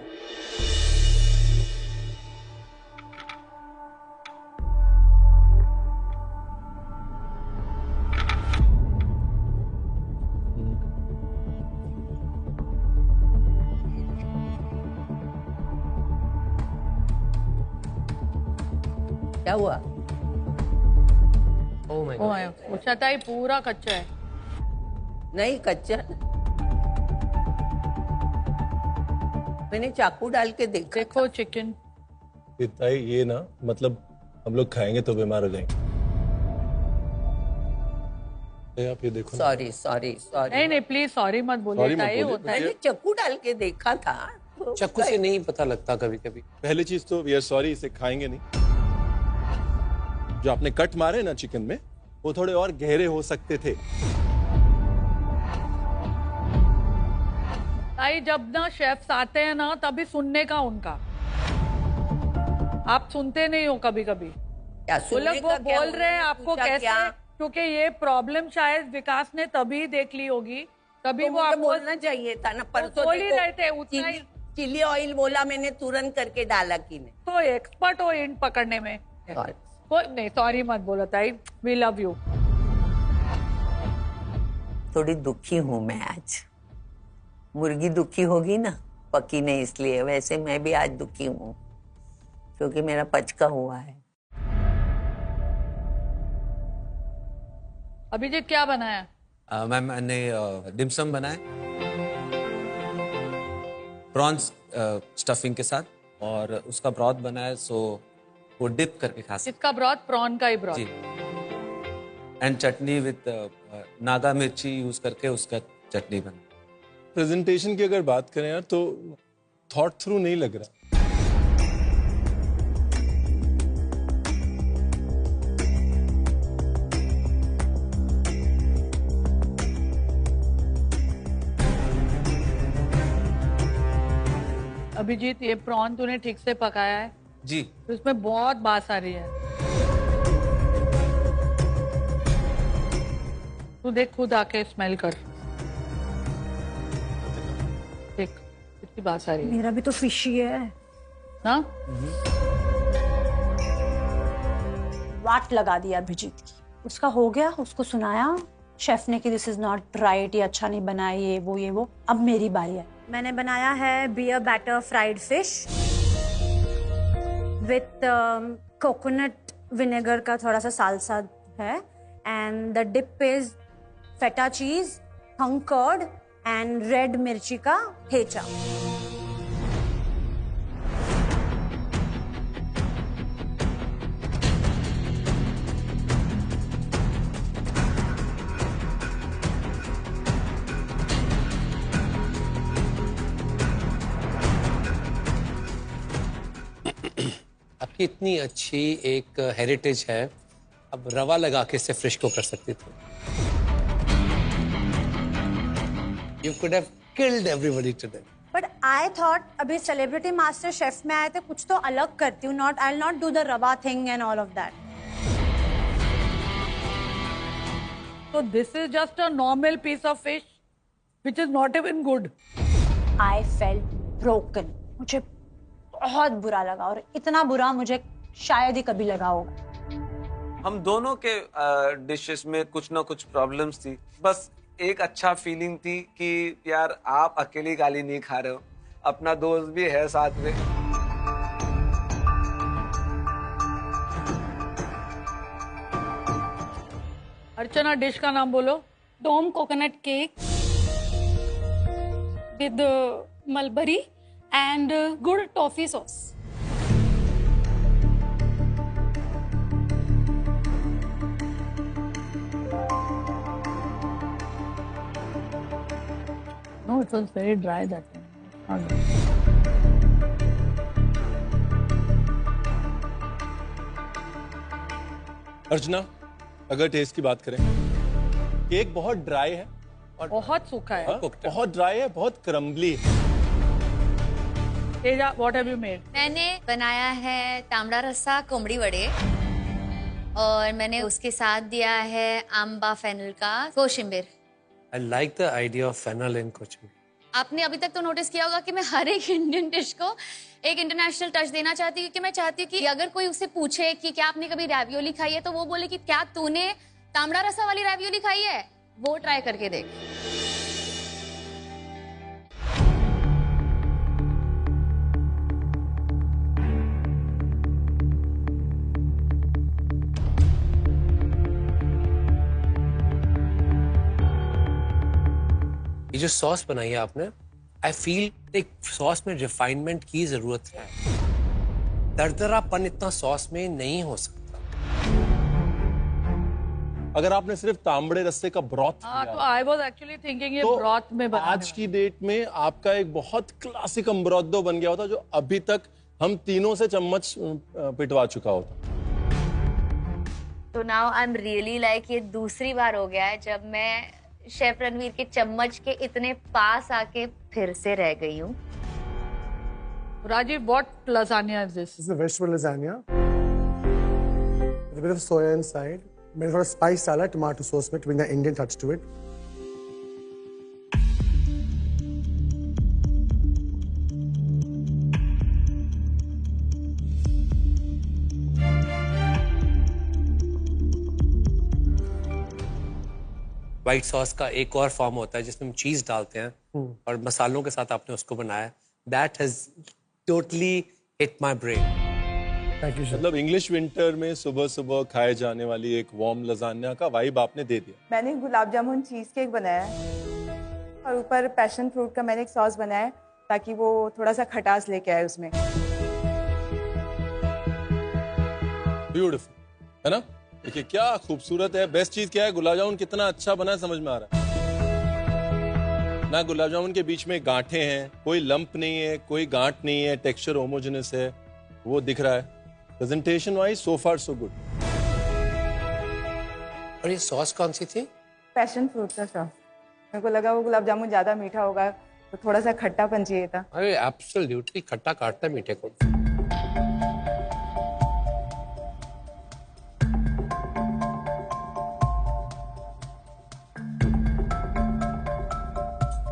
क्या हुआ? ओह माय गॉड। उषा ताई पूरा कच्चा है। नहीं कच्चा, मैंने चाकू डाल के देखा। देखो चिकन। ताई ये ना मतलब हम लोग खाएंगे तो बीमार हो जाएंगे। आप ये देखो। Sorry sorry sorry. नहीं नहीं प्लीज सॉरी मत बोलिए ताई, होता है। मैंने चाकू डाल के देखा था। चाकू से नहीं पता लगता कभी कभी। पहली चीज तो वी आर सॉरी, इसे खाएंगे नहीं। जो आपने कट मारे ना चिकन में, वो थोड़े और गहरे हो सकते थे। ताई जब ना शेफ्स आते हैं ना तभी सुनने का उनका, आप सुनते नहीं हो कभी कभी। वो लोग वो बोल रहे हैं आपको कैसे, क्योंकि ये प्रॉब्लम शायद विकास ने तभी देख ली होगी, तभी तो वो आपको बोलना चाहिए था ना। परसों बोल ही रहे थे उतना ही। चिली ऑयल बोला मैंने, तुरंत करके डाला कि नहीं। तो एक्सपर्ट हो इन पकड़ने में। नहीं सॉरी मत बोलो ताई, वी लव यू। थोड़ी दुखी हूँ मैं आज। मुर्गी दुखी होगी ना, पकी नहीं इसलिए, वैसे मैं भी आज दुखी हूँ क्योंकि मेरा पचका हुआ है। अभिजीत क्या बनाया? मैम मैंने डिमसम बनाए प्रॉन्स स्टफिंग के साथ, और उसका ब्रॉथ बनाया, सो वो डिप करके खा सकते। इसका ब्रॉथ प्रॉन का ही ब्रॉथ। जी। And chutney with Naga mirchi use करके उसका चटनी बना। प्रेजेंटेशन की अगर बात करें यार तो थॉट थ्रू नहीं लग रहा। अभिजीत ये प्रॉन तूने ठीक से पकाया है? जी। तो इसमें बहुत बास आ रही है। तू देख खुद आके स्मेल कर, देख कितनी बास आ रही है। मेरा भी तो फिशी है ना। वाट लगा दिया अभिजीत की। उसका हो गया, उसको सुनाया शेफ ने कि दिस इज नॉट राइट, ये अच्छा नहीं बना, ये वो। अब मेरी बारी है। मैंने बनाया है beer batter fried fish with coconut vinegar का थोड़ा सा सालसा है, and the dip is feta cheese, hung curd and red मिर्ची का ठेचा। आपकी इतनी अच्छी एक हेरिटेज है, अब रवा लगा के इसे फ्रिश को कर सकती थी। You could have killed everybody today. But I thought अभी सेलिब्रिटी मास्टर शेफ में आए थे, कुछ तो अलग करती हूँ। Not I not do the rava thing and all of that. So this is just a normal piece of fish which is not even good. I felt broken. मुझे बहुत बुरा लगा, और इतना बुरा मुझे शायद ही कभी लगा होगा। हम दोनों के डिशेस में कुछ ना कुछ प्रॉब्लम्स थी, बस एक अच्छा फीलिंग थी कि यार आप अकेली गाली नहीं खा रहे हो, अपना दोस्त भी है साथ में। अर्चना डिश का नाम बोलो। Dome coconut cake with mulberry and gur toffee sauce. No, it was very dry that time. Archana, अगर टेस्ट की बात करें, केक बहुत ड्राई है और बहुत सूखा है। बहुत ड्राई है, बहुत क्रम्बली है। Teja, what have you made? मैंने बनाया है तामड़ा रस्सा कोमड़ी वड़े और मैंने उसके साथ दिया है आंबा फेनल का koshimbir. I like the idea of fennel in koshimbir. आपने अभी तक तो नोटिस किया होगा कि मैं हर एक इंडियन डिश को एक इंटरनेशनल टच देना चाहती हूँ, क्योंकि मैं चाहती हूँ कि अगर कोई उससे पूछे कि क्या आपने कभी रैवियोली खाई है, तो वो बोले कि क्या तूने तामड़ा रस्सा वाली रैवियोली खाई है, वो ट्राई करके देख। ये जो सॉस बनाई है आपने, आई फील एक सॉस में रिफाइनमेंट की जरूरत है। दरदरापन इतना सॉस में नहीं हो सकता। अगर आपने सिर्फ तांबड़े रस्से का ब्रॉथ हाँ, तो आई वाज एक्चुअली थिंकिंग ये ब्रॉथ में बनाने आज की डेट में आपका एक बहुत क्लासिक अम्ब्रोदो बन गया होता, जो अभी तक हम तीनों से चम्मच पिटवा चुका होता। तो now I am really like ये दूसरी बार हो गया है जब मैं शेफ रणवीर के चम्मच के इतने पास आके फिर से रह गई हूँ। Rajiv, what lasagna is this? This is a vegetable lasagna with a bit of soya inside. Made for a spice salad, tomato sauce to bring the Indian touch to it. White sauce का एक और form होता है जिसमें हम चीज डालते हैं और मसालों के साथ आपने उसको बनाया। That has totally hit my brain. मतलब इंग्लिश विंटर में सुबह सुबह खाए जाने वाली एक वार्म लजानिया का वाइब आपने दे दिया। मैंने गुलाब जामुन चीज केक बनाया है और ऊपर पैशन फ्रूट का मैंने एक सॉस बनाया है ताकि वो थोड़ा सा खटास लेके आए उसमें। ब्यूटीफुल है ना? देखिए क्या खूबसूरत है। बेस्ट चीज क्या है, गुलाब जामुन कितना अच्छा बना है समझ में आ रहा है ना। गुलाब जामुन के बीच में गांठें हैं, कोई लंप नहीं है, कोई गांठ नहीं है, टेक्सचर होमोजेनस है, वो दिख रहा है। प्रेजेंटेशन वाइज सो फार सो गुड। और ये सॉस कौन सी थी? पैशन फ्रूट का सॉस। मेरे को लगा वो गुलाब जामुन ज्यादा मीठा होगा तो थोड़ा सा खट्टापन चाहिए था। अरे एब्सोल्युटली खट्टा काटता है मीठे को।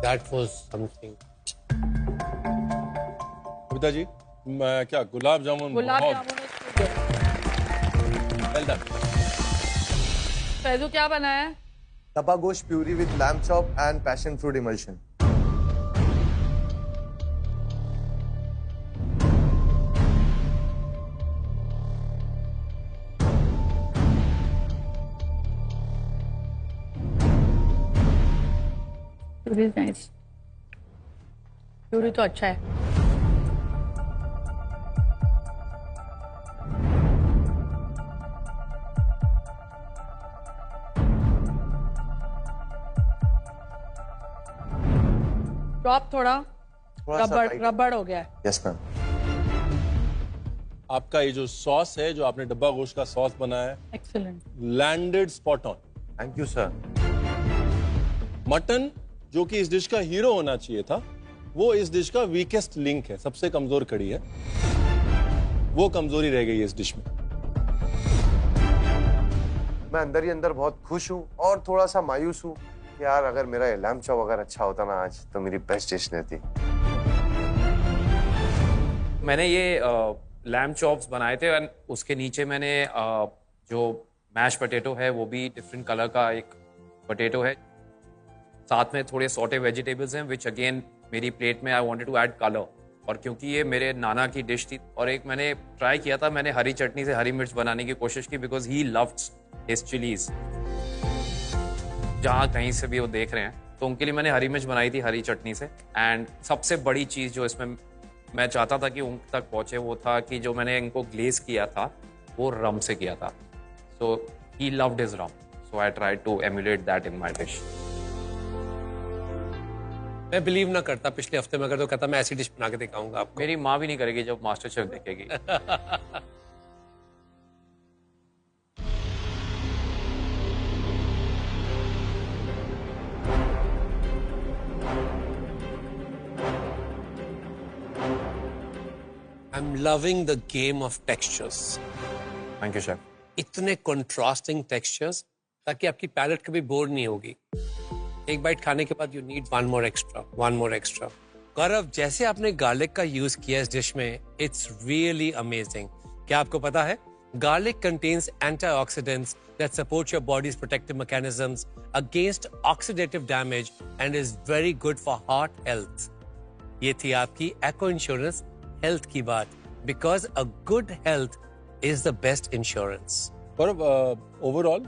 That was something. Kavita ji, मैं क्या गुलाब जामुन well done. फैजू क्या बनाया है? डब्बा गोश्त puree with lamb chop and passion fruit emulsion. Puree nice. Puree तो अच्छा है। टॉप थोड़ा रबड़ हो गया है। Yes ma'am. आपका ये जो सॉस है, जो आपने डब्बा गोश्त का सॉस बनाया है, excellent, landed spot on. Thank you sir. Mutton जो कि इस डिश का हीरो होना चाहिए था, वो इस डिश का वीकेस्ट लिंक है, सबसे कमजोर कड़ी है। वो कमजोरी रह गई है इस डिश में। मैं अंदर ही अंदर बहुत खुश हूँ और थोड़ा सा मायूस हूँ कि यार अगर मेरा ये लैम्ब चॉप अगर अच्छा होता ना आज, तो मेरी बेस्ट डिश रहती। मैंने ये लैम्ब चॉप्स बनाए थे और उसके नीचे मैंने जो मैश पोटैटो है वो भी डिफरेंट कलर का एक पोटैटो है, साथ में थोड़े सॉटे वेजिटेबल्स हैं, विच अगेन मेरी प्लेट में I wanted to add colour. और क्योंकि ये मेरे नाना की डिश थी, और एक मैंने ट्राई किया था, मैंने हरी चटनी से हरी मिर्च बनाने की कोशिश की, because he loves his chillies. जहाँ कहीं से भी वो देख रहे हैं, तो उनके लिए मैंने हरी मिर्च बनाई थी हरी चटनी से। एंड सबसे बड़ी चीज़ जो इसमें मैं चाहता था कि उन तक पहुँचे, वो था कि जो मैंने इनको ग्लेज किया था वो रम से किया था। So he loved his rum, so I try to emulate that in my dish. मैं बिलीव ना करता, पिछले हफ्ते में अगर तो कहता मैं ऐसी डिश बना के दिखाऊंगा आपको। मेरी माँ भी नहीं करेगी जब मास्टर शेफ देखेगी। I am loving the game of textures. Thank you chef. इतने कंट्रास्टिंग टेक्सचर्स ताकि आपकी पैलेट कभी बोर नहीं होगी। एक बाइट खाने के बाद you need one more extra. Gaurav, जैसे आपने गार्लिक का यूज किया इस डिश में, इट्स रियली अमेजिंग। क्या आपको पता है garlic contains antioxidants that support your body's protective mechanisms against oxidative damage and is very good for heart health. ये थी आपकी Eco Insurance हेल्थ की बात, because a good health is the best insurance. Gaurav, overall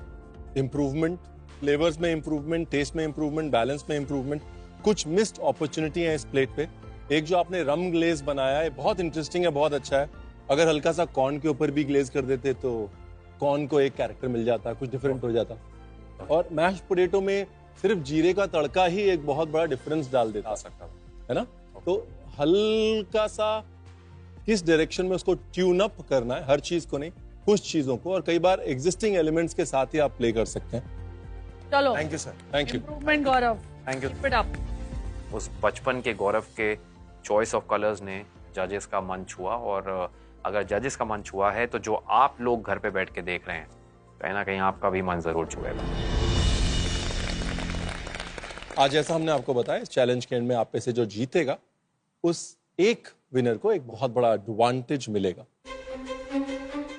improvement, flavours में improvement, test में improvement, balance में improvement, कुछ missed opportunity है इस प्लेट पे। एक जो आपने रम ग्लेज बनाया है, बहुत इंटरेस्टिंग है, बहुत अच्छा है। अगर हल्का सा कॉर्न के ऊपर भी ग्लेज कर देते तो कॉर्न को एक कैरेक्टर मिल जाता, कुछ डिफरेंट हो जाता। और मैश पोटैटो में सिर्फ जीरे का तड़का ही एक बहुत बड़ा डिफरेंस डाल देता है ना। तो हल्का सा किस डायरेक्शन में उसको ट्यून अप करना है, हर चीज को नहीं, कुछ चीजों को, और कई बार एग्जिस्टिंग एलिमेंट्स के साथ ही आप प्ले कर सकते हैं। चलो, thank you sir. Thank you. Improvement Gaurav, thank you. Keep it up. उस बचपन के गौरव के चॉइस ऑफ कलर्स ने जजेस का मन छुआ, और अगर जजेस का मन छुआ है तो जो आप लोग घर पे बैठ के देख रहे हैं, कहीं ना कहीं आपका भी मन जरूर छुएगा। आज जैसा हमने आपको बताया, इस चैलेंज के एंड में आप में से जो जीतेगा उस एक विनर को एक बहुत बड़ा एडवांटेज मिलेगा।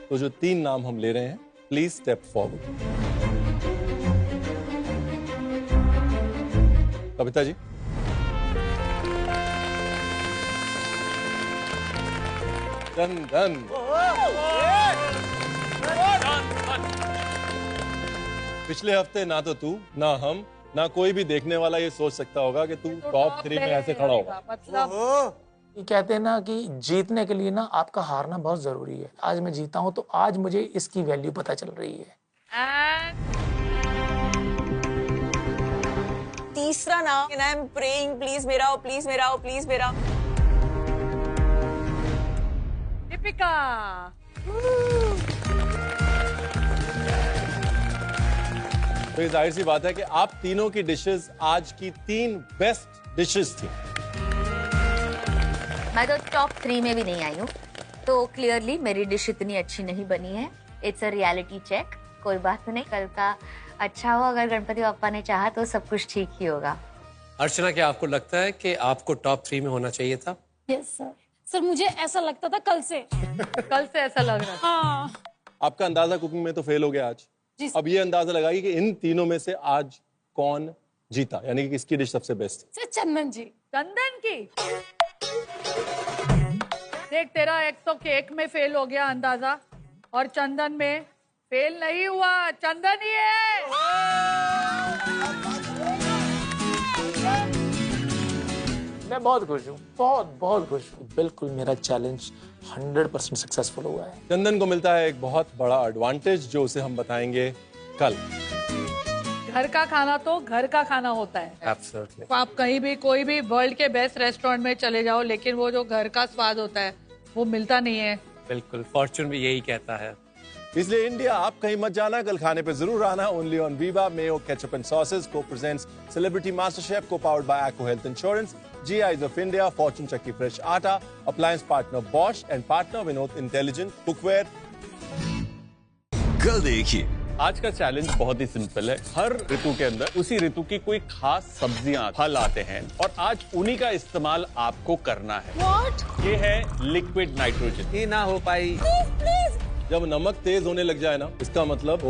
तो जो 3 नाम हम ले रहे हैं, please step forward. Kavita ji, चंदन, पिछले हफ्ते ना तो तू, ना हम, ना कोई भी देखने वाला ये सोच सकता होगा कि तू टॉप 3 में ऐसे खड़ा होगा। मतलब ये कहते हैं ना कि जीतने के लिए ना आपका हारना बहुत जरूरी है। आज मैं जीता हूं तो आज मुझे इसकी वैल्यू पता चल रही है। तीसरा नाम, and I'm praying, please मेरा हो, प्लीज मेरा हो, प्लीज मेरा। दीपिका। तो ये जाहिर सी बात है कि आप तीनों की डिशेस आज की 3 बेस्ट डिशेस थी। मैं तो टॉप 3 में भी नहीं आई हूँ, तो क्लियरली मेरी डिश इतनी अच्छी नहीं बनी है। It's a reality check. कोई बात नहीं, कल का अच्छा हो, अगर गणपति बप्पा ने चाहा तो सब कुछ ठीक ही होगा। अर्चना, क्या आपको लगता है कि आपको टॉप 3 में होना चाहिए था? Yes sir. सर मुझे ऐसा लगता था कल से ऐसा लग रहा था। हाँ। आपका अंदाजा कुकिंग में तो फेल हो गया आज। जी। अब ये अंदाजा लगाइए कि इन तीनों में से आज कौन जीता, यानी कि किसकी डिश सबसे बेस्ट थी। सर चंदन जी। चंदन की। देख, तेरा 101 में फेल हो गया अंदाजा, और चंदन में फेल नहीं हुआ, चंदन ही है। मैं बहुत खुश हूँ, बहुत खुश हूँ। बिल्कुल मेरा चैलेंज 100% सक्सेसफुल हुआ है। चंदन को मिलता है एक बहुत बड़ा एडवांटेज, जो उसे हम बताएंगे कल। घर का खाना तो घर का खाना होता है। Absolutely. आप कहीं भी कोई भी वर्ल्ड के बेस्ट रेस्टोरेंट में चले जाओ, लेकिन वो जो घर का स्वाद होता है वो मिलता नहीं है। बिल्कुल, फॉर्चून भी यही कहता है। इसलिए इंडिया, आप कहीं मत जाना, कल खाने पे जरूर आना। Only on Viva Mayo ketchup and sauces को प्रेजेंट्स सेलिब्रिटी मास्टर शेफ, को powered by Eco Health Insurance, GIs of India, Fortune Chakki Fresh Atta, appliance partner Bosch and partner Vinod Intelligent Cookware। कल देखिए, आज का challenge बहुत ही simple है। हर ऋतु के अंदर उसी ऋतु की कोई खास सब्जियां, फल आते हैं, और आज उन्हीं का इस्तेमाल आपको करना है। What? ये है लिक्विड नाइट्रोजन। ये ना हो पाई। Please, please. जब नमक तेज होने लग जाए ना, इसका मतलब